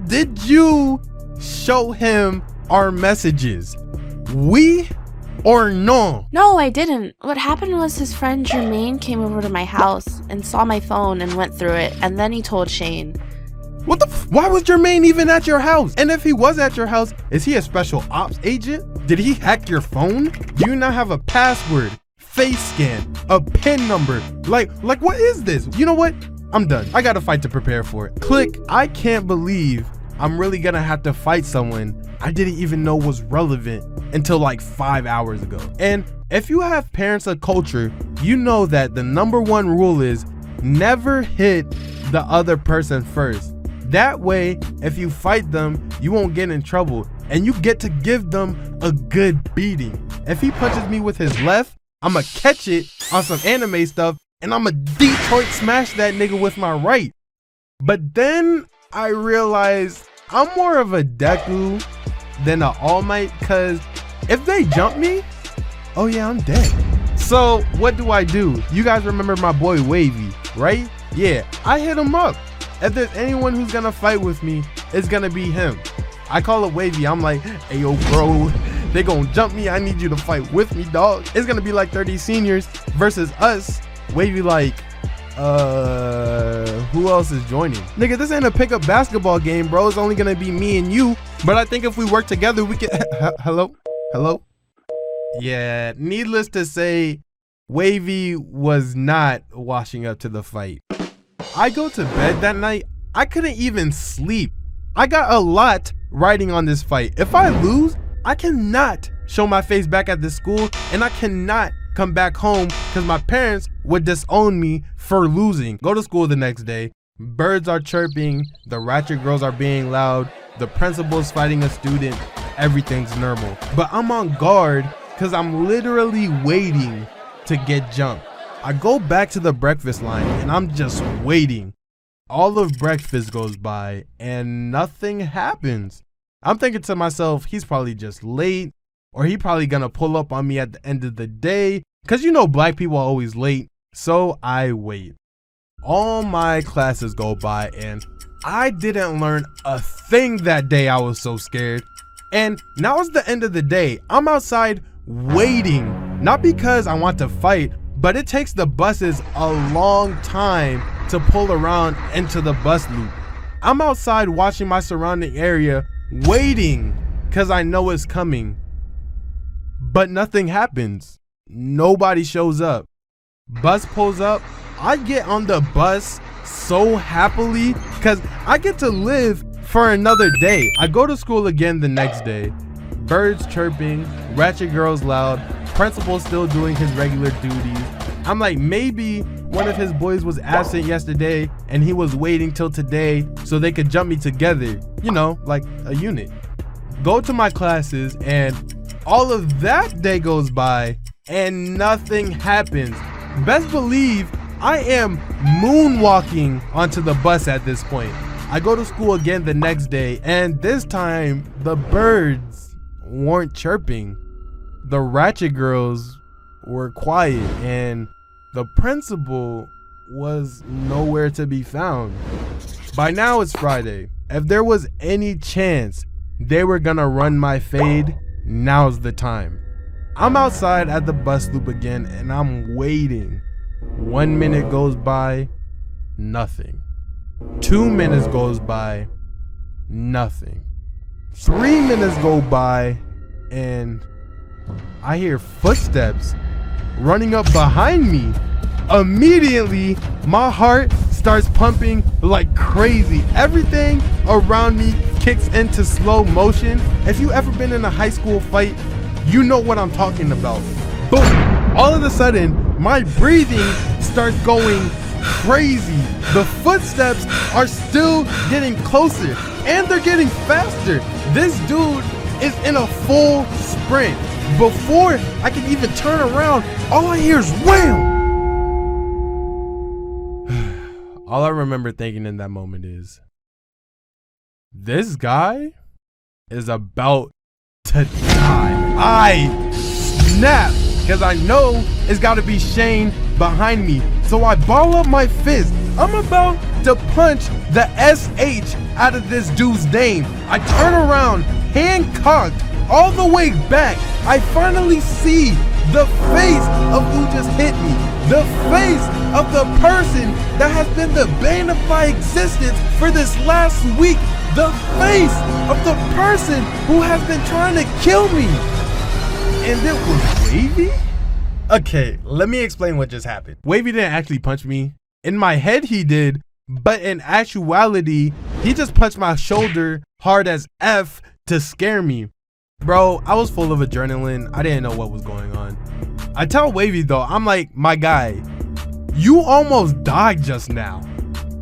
[SPEAKER 1] Did you show him our messages? Oui or no?
[SPEAKER 2] No, I didn't. What happened was his friend Jermaine came over to my house and saw my phone and went through it, and then he told Shane.
[SPEAKER 1] What the why was Jermaine even at your house? And if he was at your house, is he a special ops agent? Did he hack your phone? Do you not have a password, face scan, a PIN number? Like what is this? You know what? I'm done. I got a fight to prepare for it. Click. I can't believe I'm really gonna have to fight someone I didn't even know was relevant until like 5 hours ago. And if you have parents of culture, you know that the #1 rule is never hit the other person first. That way, if you fight them, you won't get in trouble and you get to give them a good beating. If he punches me with his left, I'ma catch it on some anime stuff and I'ma Detroit smash that nigga with my right. But then I realized I'm more of a Deku than an All Might, cause if they jump me, oh yeah, I'm dead. So what do? You guys remember my boy Wavy, right? Yeah, I hit him up. If there's anyone who's gonna fight with me, it's gonna be him. I call it Wavy. I'm like, hey yo bro, they gonna jump me, I need you to fight with me, dog. It's gonna be like 30 seniors versus us. Wavy like, Who else is joining? Nigga, this ain't a pickup basketball game, bro. It's only gonna be me and you. But I think if we work together, we can. Hello? Yeah, needless to say, Wavy was not washing up to the fight. I go to bed that night. I couldn't even sleep. I got a lot riding on this fight. If I lose, I cannot show my face back at this school, and I cannot come back home because my parents would disown me for losing. Go to school the next day. Birds are chirping. The ratchet girls are being loud. The principal's fighting a student. Everything's normal. But I'm on guard because I'm literally waiting to get jumped. I go back to the breakfast line and I'm just waiting. All of breakfast goes by and nothing happens. I'm thinking to myself, he's probably just late, or he probably gonna pull up on me at the end of the day, because you know black people are always late. So I wait. All my classes go by and I didn't learn a thing that day. I was so scared. And now it's the end of the day. I'm outside waiting, not because I want to fight, but it takes the buses a long time to pull around into the bus loop. I'm outside watching my surrounding area, waiting because I know it's coming. But nothing happens. Nobody shows up. Bus pulls up. I get on the bus so happily because I get to live for another day. I go to school again the next day. Birds chirping, ratchet girls loud, principal still doing his regular duties. I'm like, maybe one of his boys was absent yesterday and he was waiting till today so they could jump me together, you know, like a unit. Go to my classes and all of that day goes by and nothing happens. Best believe I am moonwalking onto the bus at this point. I go to school again the next day and this time the birds weren't chirping. The ratchet girls were quiet and the principal was nowhere to be found. By now it's Friday. If there was any chance they were gonna run my fade, now's the time. I'm outside at the bus loop again and I'm waiting. 1 minute goes by, nothing. 2 minutes goes by, nothing. 3 minutes go by and I hear footsteps running up behind me. Immediately, my heart starts pumping like crazy. Everything around me kicks into slow motion. If you ever been in a high school fight, you know what I'm talking about. Boom! All of a sudden, my breathing starts going crazy. The footsteps are still getting closer and they're getting faster. This dude is in a full sprint. Before I can even turn around, all I hear is wham! All I remember thinking in that moment is, this guy is about to die. I snap because I know it's got to be Shane behind me. So I ball up my fist. I'm about to punch the SH out of this dude's name. I turn around, hand cocked, all the way back. I finally see the face of who just hit me. The face of the person that has been the bane of my existence for this last week. The face of the person who has been trying to kill me. And it was Wavy? Okay, let me explain what just happened. Wavy didn't actually punch me. In my head he did, but in actuality, he just punched my shoulder hard as F to scare me. Bro, I was full of adrenaline. I didn't know what was going on. I tell Wavy though, I'm like, my guy, you almost died just now.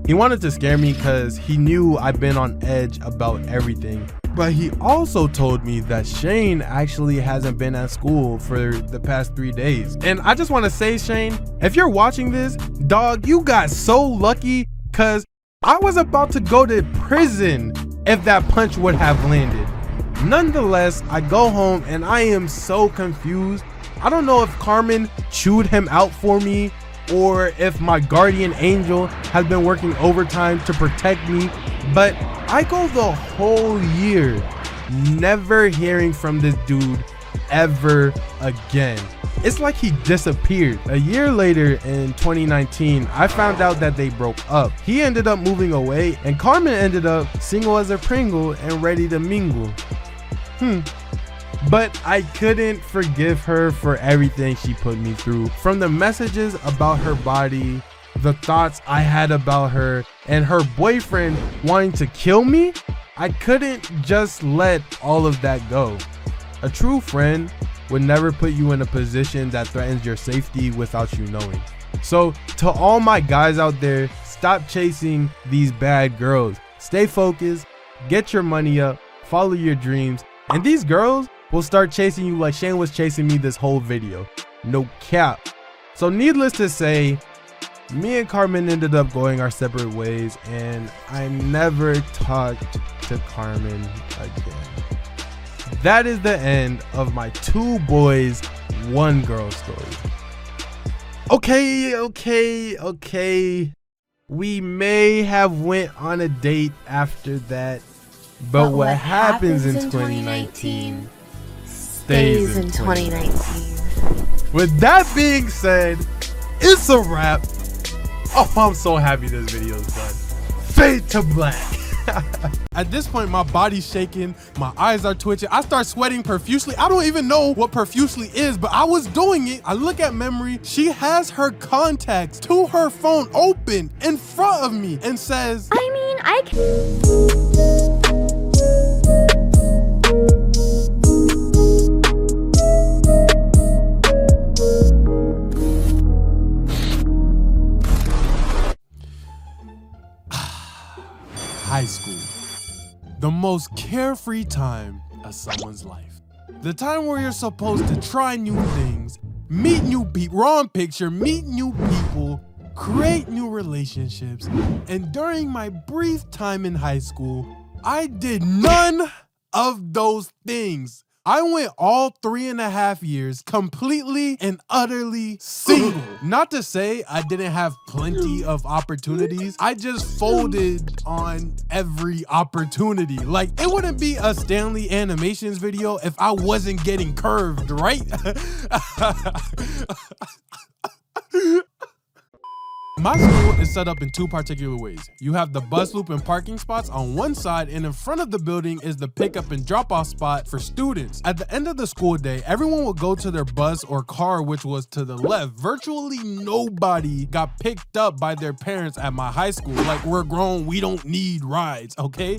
[SPEAKER 1] He wanted to scare me because he knew I've been on edge about everything. But he also told me that Shane actually hasn't been at school for the past 3 days. And I just want to say, Shane, if you're watching this, dog, you got so lucky because I was about to go to prison if that punch would have landed. Nonetheless, I go home and I am so confused. I don't know if Carmen chewed him out for me or if my guardian angel has been working overtime to protect me, but I go the whole year never hearing from this dude ever again. It's like he disappeared. A year later in 2019, I found out that they broke up. He ended up moving away and Carmen ended up single as a Pringle and ready to mingle. But I couldn't forgive her for everything she put me through. From the messages about her body, the thoughts I had about her, and her boyfriend wanting to kill me, I couldn't just let all of that go. A true friend would never put you in a position that threatens your safety without you knowing. So to all my guys out there, stop chasing these bad girls. Stay focused, get your money up, follow your dreams, and these girls will start chasing you like Shane was chasing me this whole video. No cap. So needless to say, me and Carmen ended up going our separate ways and I never talked to Carmen again. That is the end of my 2 boys, 1 girl story. Okay. We may have went on a date after that, but what happens in 2019 stays in 2019. With that being said, it's a wrap. Oh, I'm so happy this video is done. Fade to black. At this point, my body's shaking, my eyes are twitching, I start sweating profusely. I don't even know what profusely is, but I was doing it. I look at Memory, she has her contacts to her phone open in front of me and says, I can... High school, the most carefree time of someone's life. The time where you're supposed to try new things, meet new people, meet new people, create new relationships. And during my brief time in high school, I did none of those things. I went all 3.5 years completely and utterly single. Not to say I didn't have plenty of opportunities. I just folded on every opportunity. Like, it wouldn't be a Stanley Animations video if I wasn't getting curved, right? My school is set up in 2 particular ways. You have the bus loop and parking spots on one side, and in front of the building is the pickup and drop off spot for students. At the end of the school day, everyone would go to their bus or car, which was to the left. Virtually nobody got picked up by their parents at my high school. Like, we're grown, we don't need rides, okay?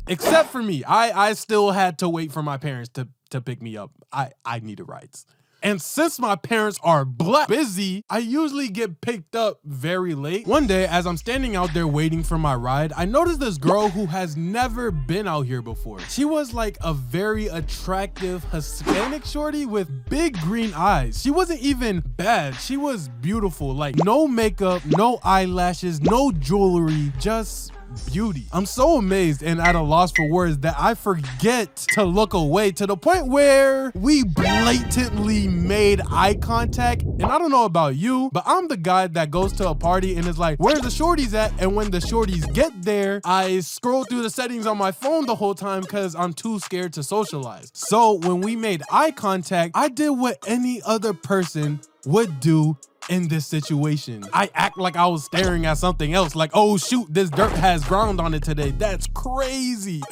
[SPEAKER 1] Except for me. I still had to wait for my parents to pick me up. I needed rides. And since my parents are busy, I usually get picked up very late. One day, as I'm standing out there waiting for my ride, I noticed this girl who has never been out here before. She was like a very attractive Hispanic shorty with big green eyes. She wasn't even bad. She was beautiful, like no makeup, no eyelashes, no jewelry, just beauty. I'm so amazed and at a loss for words that I forget to look away, to the point where we blatantly made eye contact. And I don't know about you, but I'm the guy that goes to a party and is like, where's the shorties at? And when the shorties get there, I scroll through the settings on my phone the whole time because I'm too scared to socialize. So when we made eye contact, I did what any other person would do in this situation. I act like I was staring at something else, like, oh shoot, this dirt has ground on it today. That's crazy.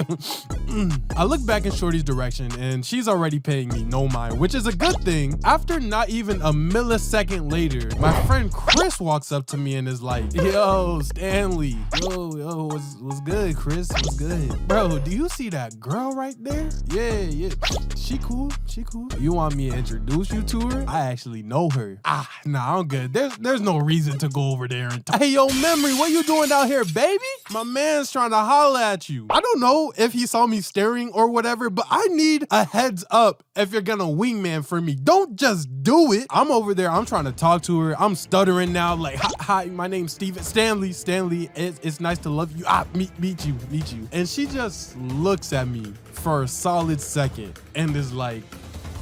[SPEAKER 1] I look back in Shorty's direction and she's already paying me no mind, which is a good thing. After not even a millisecond later, my friend Chris walks up to me and is like, yo, Stanley. Yo, what's good, Chris? What's good? Bro, do you see that girl right there? Yeah. She cool. You want me to introduce you to her? I actually know her. Nah, I'm good. There's no reason to go over there and talk. Hey, yo, Memory, what you doing out here, baby? My man's trying to holler at you. I don't know if he saw me staring or whatever, but I need a heads up if you're gonna wingman for me. Don't just do it. I'm over there. I'm trying to talk to her. I'm stuttering now, like, hi, my name's Stanley. It's nice to love you. Meet you. And she just looks at me for a solid second and is like,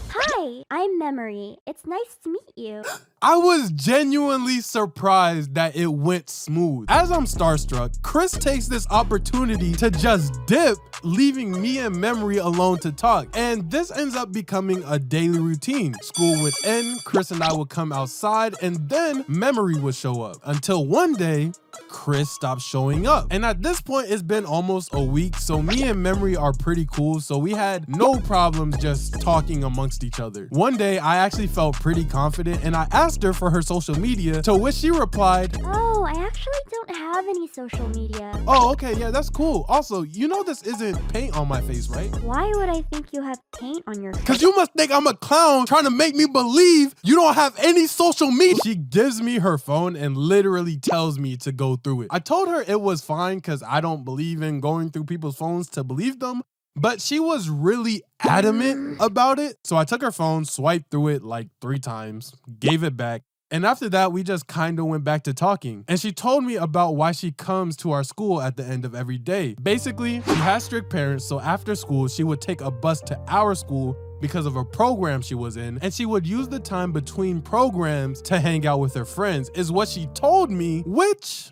[SPEAKER 4] hi, I'm Memory. It's nice to meet you.
[SPEAKER 3] I was genuinely surprised that it went smooth. As I'm starstruck, Chris takes this opportunity to just dip, leaving me and Memory alone to talk. And this ends up becoming a daily routine. School would end, Chris and I would come outside, and then Memory would show up. Until one day, Chris stopped showing up. And at this point, it's been almost a week, so me and Memory are pretty cool, so we had no problems just talking amongst each other. One day, I actually felt pretty confident, and I asked her for her social media, to which she replied,
[SPEAKER 4] "Oh, I actually don't have any social media."
[SPEAKER 3] "Oh, okay, yeah, that's cool. Also, you know this isn't paint on my face, right?"
[SPEAKER 4] Why would I think you have paint on your face?
[SPEAKER 3] "Cause you must think I'm a clown trying to make me believe you don't have any social media." She gives me her phone and literally tells me to go through it. I told her it was fine because I don't believe in going through people's phones to believe them, but she was really adamant about it. So I took her phone, swiped through it like 3 times, gave it back. And after that, we just kind of went back to talking. And she told me about why she comes to our school at the end of every day. Basically, she has strict parents, so after school, she would take a bus to our school because of a program she was in, and she would use the time between programs to hang out with her friends, is what she told me, which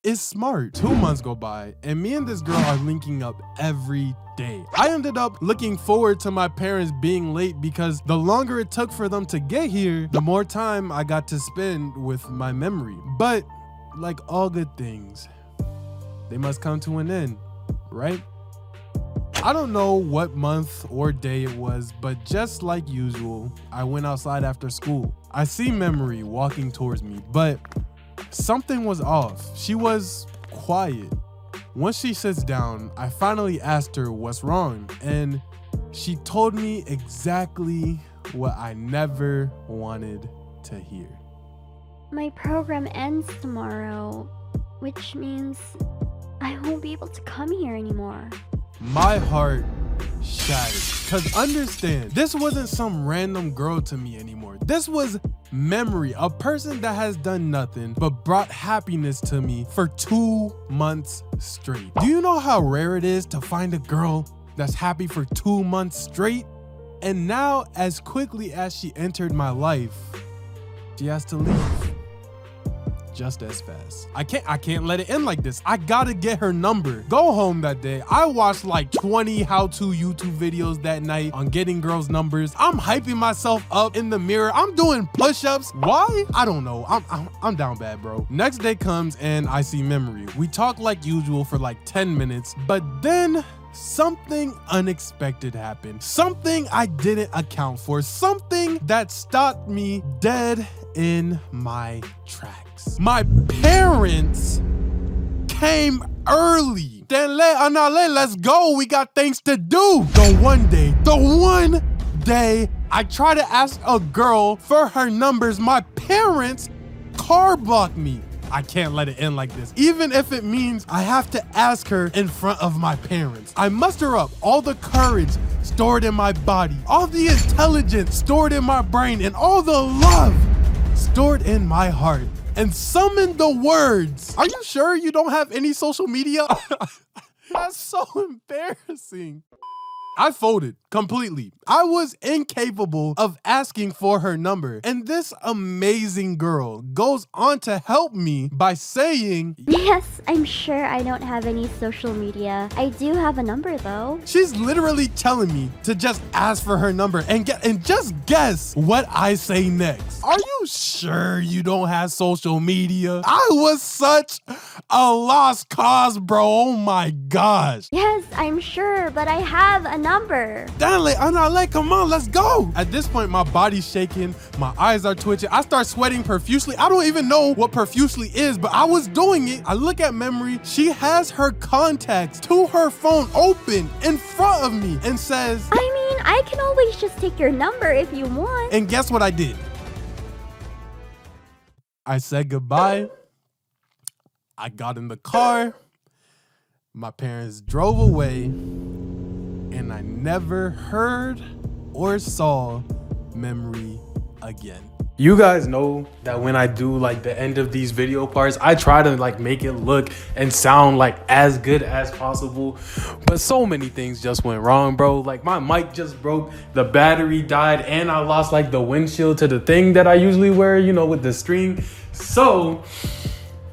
[SPEAKER 3] is smart. 2 months go by, and me and this girl are linking up every day. I ended up looking forward to my parents being late because the longer it took for them to get here, the more time I got to spend with my Memory. But like all good things, they must come to an end, right? I don't know what month or day it was, but just like usual, I went outside after school. I see Memory walking towards me, but something was off. She was quiet. Once she sits down, I finally asked her what's wrong, and she told me exactly what I never wanted to hear.
[SPEAKER 4] My program ends tomorrow, which means I won't be able to come here anymore.
[SPEAKER 3] My heart shattered. Cause understand, this wasn't some random girl to me anymore. This was Memory, a person that has done nothing but brought happiness to me for 2 months straight. Do you know how rare it is to find a girl that's happy for 2 months straight? And now, as quickly as she entered my life, she has to leave. Just as fast. I can't let it end like this. I gotta get her number. Go home that day. I watched like 20 how-to YouTube videos that night on getting girls' numbers. I'm hyping myself up in the mirror. I'm doing push-ups. Why? I don't know. I'm down bad, bro. Next day comes and I see Memory. We talk like usual for like 10 minutes, but then something unexpected happened. Something I didn't account for. Something that stopped me dead in my tracks. My parents came early. Stanley, let's go. We got things to do. The one day I try to ask a girl for her numbers, my parents car blocked me. I can't let it end like this. Even if it means I have to ask her in front of my parents. I muster up all the courage stored in my body, all the intelligence stored in my brain, and all the love stored in my heart, and summon the words. "Are you sure you don't have any social media?" That's so embarrassing. I folded completely. I was incapable of asking for her number. And this amazing girl goes on to help me by saying,
[SPEAKER 4] "Yes, I'm sure I don't have any social media. I do have a number though."
[SPEAKER 3] She's literally telling me to just ask for her number and just guess what I say next. "Are you sure you don't have social media?" I was such a lost cause, bro. Oh my gosh.
[SPEAKER 4] "Yes, I'm sure, but I have a number."
[SPEAKER 3] Stanley, come on, let's go. At this point, my body's shaking, my eyes are twitching, I start sweating profusely. I don't even know what profusely is, but I was doing it. I look at Memory, she has her contacts to her phone open in front of me and says,
[SPEAKER 4] "I mean, I can always just take your number if you want."
[SPEAKER 3] And guess what I did? I said goodbye. I got in the car. My parents drove away. And I never heard or saw Memory again.
[SPEAKER 1] You guys know that when I do like the end of these video parts, I try to like make it look and sound like as good as possible, but so many things just went wrong, bro. Like my mic just broke, the battery died, and I lost like the windshield to the thing that I usually wear, you know, with the string. So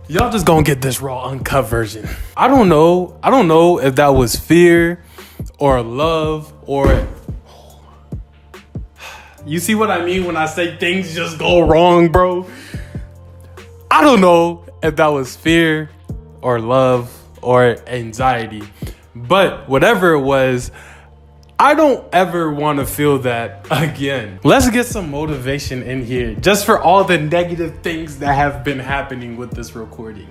[SPEAKER 1] y'all just gonna get this raw uncut version. I don't know if that was fear or love or... You see what I mean when I say things just go wrong, bro? I don't know if that was fear or love or anxiety, but whatever it was, I don't ever want to feel that again. Let's get some motivation in here just for all the negative things that have been happening with this recording.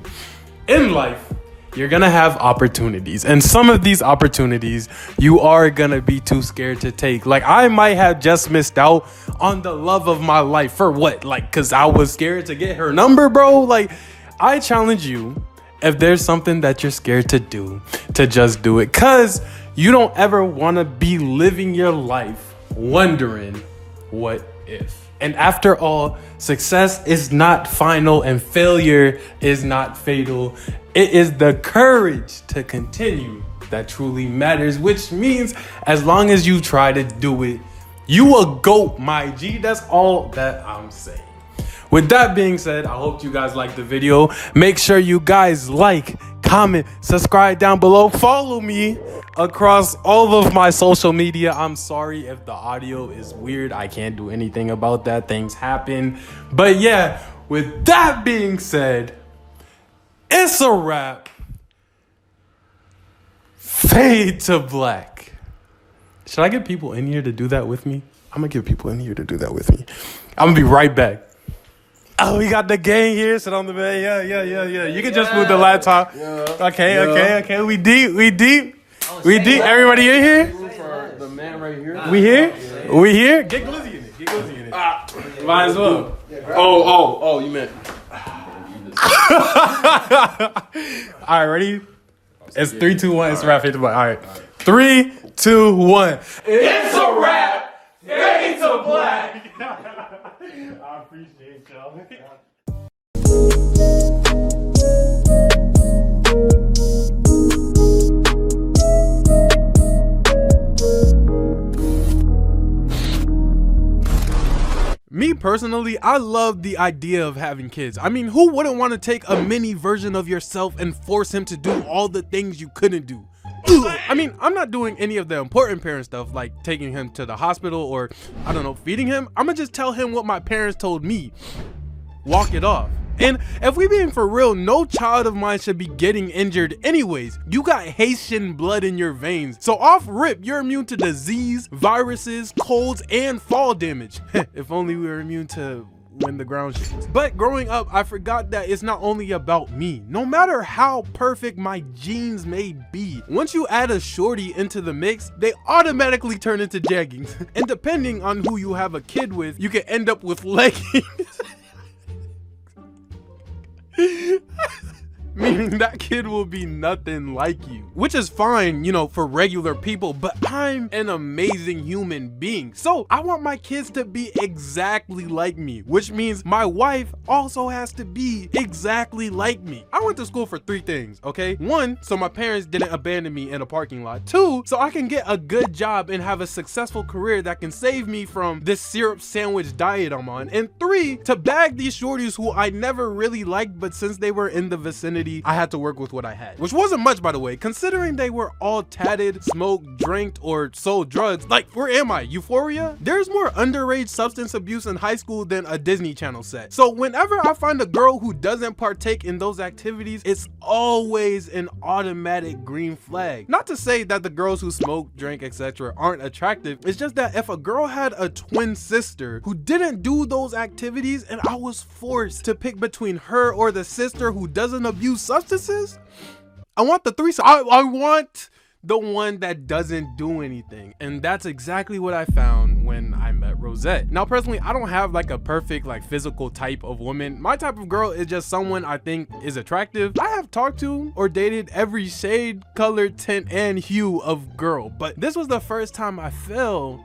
[SPEAKER 1] In life, you're gonna have opportunities, and some of these opportunities you are gonna be too scared to take. Like I might have just missed out on the love of my life for what? Like, cause I was scared to get her number, bro. Like, I challenge you, if there's something that you're scared to do, to just do it, cause you don't ever wanna be living your life wondering what if. And after all, success is not final and failure is not fatal. It is the courage to continue that truly matters, which means as long as you try to do it, you a GOAT, my G. That's all that I'm saying. With that being said, I hope you guys liked the video. Make sure you guys like, comment, subscribe down below. Follow me across all of my social media. I'm sorry if the audio is weird. I can't do anything about that. Things happen. But yeah, with that being said, it's a wrap. Fade to black. Should I get people in here to do that with me? I'm gonna get people in here to do that with me. I'm gonna be right back. Oh, we got the gang here. Sit on the bed. Yeah. You can just move the laptop. Yeah. Okay. We deep. Everybody in here?
[SPEAKER 3] The man right here.
[SPEAKER 1] We here? Yeah. We here? Get glizzy in it. Might as well.
[SPEAKER 3] Oh, you meant.
[SPEAKER 1] All right, ready? It's 3, 2, 1. It's a wrap. All right. 3, 2, 1. It's a wrap. Fade to black. I appreciate y'all. Me personally, I love the idea of having kids. I mean, who wouldn't want to take a mini version of yourself and force him to do all the things you couldn't do? I mean, I'm not doing any of the important parent stuff like taking him to the hospital or, I don't know, feeding him. I'm gonna just tell him what my parents told me. Walk it off. And if we being for real, no child of mine should be getting injured anyways. You got Haitian blood in your veins. So off rip, you're immune to disease, viruses, colds, and fall damage. If only we were immune to when the ground shakes. But growing up, I forgot that it's not only about me. No matter how perfect my genes may be, once you add a shorty into the mix, they automatically turn into jeggings. And depending on who you have a kid with, you can end up with leggings. Meaning that kid will be nothing like you, which is fine, you know, for regular people, but I'm an amazing human being. So I want my kids to be exactly like me, which means my wife also has to be exactly like me. I went to school for 3 things, okay? 1, so my parents didn't abandon me in a parking lot. 2, so I can get a good job and have a successful career that can save me from this syrup sandwich diet I'm on. And 3, to bag these shorties who I never really liked, but since they were in the vicinity, I had to work with what I had, which wasn't much, by the way, considering they were all tatted, smoked, drank, or sold drugs. Like, where am I? Euphoria? There's more underage substance abuse in high school than a Disney Channel set. So whenever I find a girl who doesn't partake in those activities, it's always an automatic green flag. Not to say that the girls who smoke, drink, etc. aren't attractive. It's just that if a girl had a twin sister who didn't do those activities and I was forced to pick between her or the sister who doesn't abuse substances, I want the threesome. I want the one that doesn't do anything. And that's exactly what I found when I met Rosette. Now, personally, I don't have like a perfect like physical type of woman. My type of girl is just someone I think is attractive. I have talked to or dated every shade, color, tint, and hue of girl, but this was the first time I fell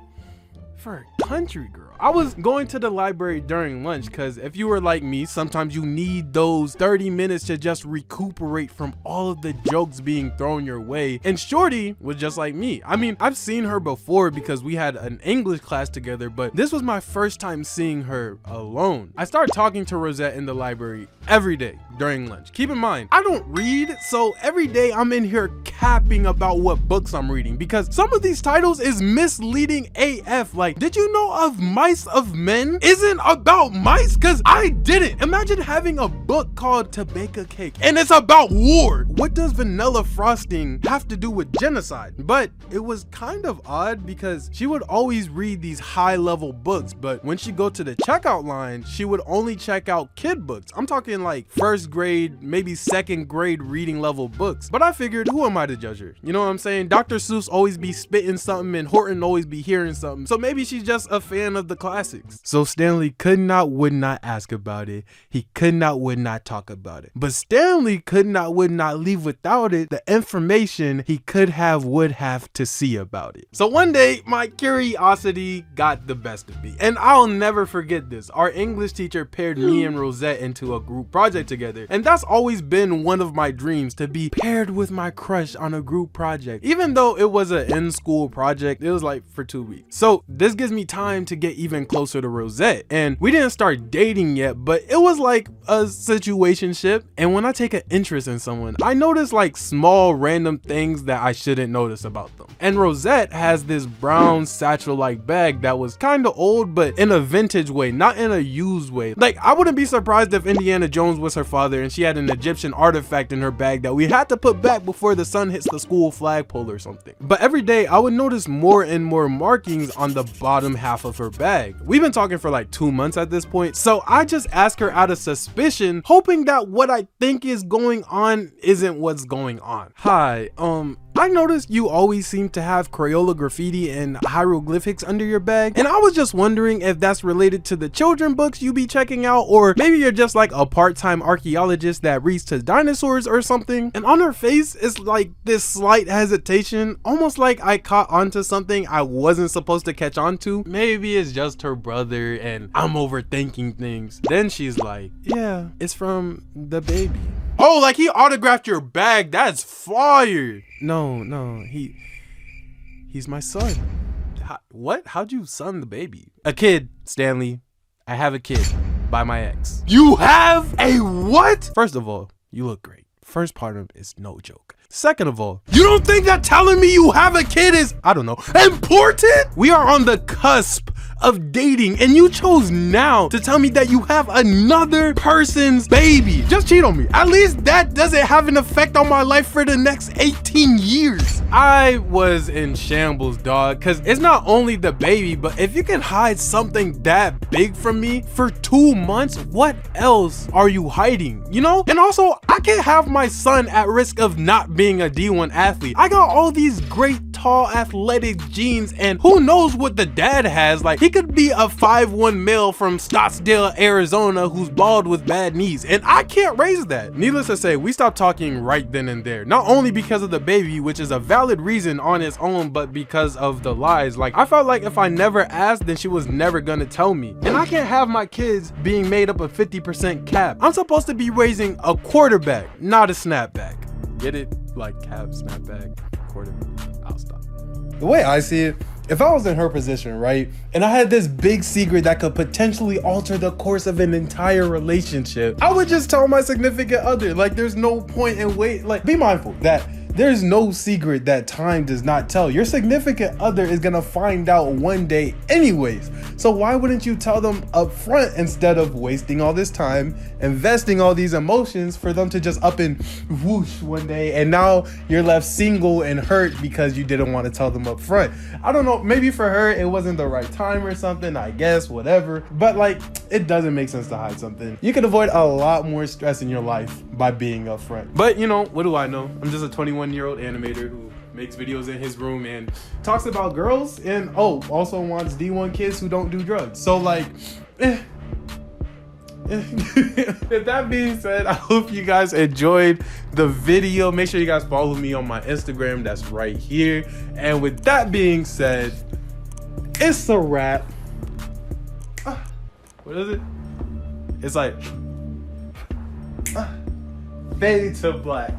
[SPEAKER 1] for a country girl. I was going to the library during lunch because if you were like me, sometimes you need those 30 minutes to just recuperate from all of the jokes being thrown your way. And Shorty was just like me. I mean, I've seen her before because we had an English class together, but this was my first time seeing her alone. I started talking to Rosette in the library every day during lunch. Keep in mind, I don't read, so every day I'm in here capping about what books I'm reading because some of these titles is misleading AF. Like, did you know of Mice of Men isn't about mice? Because I didn't. Imagine having a book called To Bake a Cake and it's about war. What does vanilla frosting have to do with genocide? But it was kind of odd because she would always read these high level books, but when she go to the checkout line, she would only check out kid books. I'm talking like first grade, maybe second grade reading level books. But I figured, who am I to judge her? You know what I'm saying? Dr. Seuss always be spitting something and Horton always be hearing something. So maybe she's just a fan of the classics. So Stanley could not, would not ask about it. He could not, would not talk about it. But Stanley could not, would not leave without it the information he could have, would have to see about it. So one day, my curiosity got the best of me. And I'll never forget this. Our English teacher paired me and Rosette into a group project together. And that's always been one of my dreams, to be paired with my crush on a group project. Even though it was an in-school project, it was like for 2 weeks. So this gives me time to get even closer to Rosette. And we didn't start dating yet, but it was like a situationship. And when I take an interest in someone, I notice like small random things that I shouldn't notice about them. And Rosette has this brown satchel-like bag that was kind of old, but in a vintage way, not in a used way. Like, I wouldn't be surprised if Indiana Jones was her father and she had an Egyptian artifact in her bag that we had to put back before the sun hits the school flagpole or something. But every day I would notice more and more markings on the bottom half of her bag. We've been talking for like 2 months at this point, so I just ask her out of suspicion, hoping that what I think is going on isn't what's going on. Hi, I noticed you always seem to have Crayola graffiti and hieroglyphics under your bag, and I was just wondering if that's related to the children books you be checking out, or maybe you're just like a part-time archaeologist that reads to dinosaurs or something. And on her face is like this slight hesitation, almost like I caught onto something I wasn't supposed to catch on to. Maybe it's just her brother and I'm overthinking things. Then she's like, yeah, it's from the baby. Oh, like he autographed your bag? That's fire. No, he's my son. What? How'd you son the baby? A kid, Stanley. I have a kid by my ex. You have a what? First of all, you look great. First part of it is no joke. Second of all, you don't think that telling me you have a kid is, I don't know, important? We are on the cusp of dating and you chose now to tell me that you have another person's baby. Just cheat on me. At least that doesn't have an effect on my life for the next 18 years. I was in shambles, dog, because it's not only the baby, but if you can hide something that big from me for 2 months, what else are you hiding, you know? And also, I can't have my son at risk of not being a D1 athlete. I got all these great tall athletic genes, and who knows what the dad has. Like, he could be a 5'1" male from Scottsdale, Arizona who's bald with bad knees, and I can't raise that. Needless to say, we stopped talking right then and there. Not only because of the baby, which is a valid reason on its own, but because of the lies. Like, I felt like if I never asked, then she was never gonna tell me. And I can't have my kids being made up of 50% cap. I'm supposed to be raising a quarterback, not a snapback. Get it? Like cap, snapback, quarterback. I'll stop.
[SPEAKER 3] The way I see it, if I was in her position, right, and I had this big secret that could potentially alter the course of an entire relationship, I would just tell my significant other. Like, there's no point in wait. Like, be mindful that there's no secret that time does not tell. Your significant other is gonna find out one day anyways. So why wouldn't you tell them up front instead of wasting all this time, investing all these emotions for them to just up and whoosh one day, and now you're left single and hurt because you didn't want to tell them up front. I don't know, maybe for her it wasn't the right time or something, I guess, whatever. But like, it doesn't make sense to hide something. You can avoid a lot more stress in your life by being upfront. But you know, what do I know? I'm just a 21-year-old animator who makes videos in his room and talks about girls, and also wants D1 kids who don't do drugs. So like, with that being said, I hope you guys enjoyed the video. Make sure you guys follow me on my Instagram, that's right here. And with that being said,
[SPEAKER 1] It's a wrap. What is it? It's like fade to black.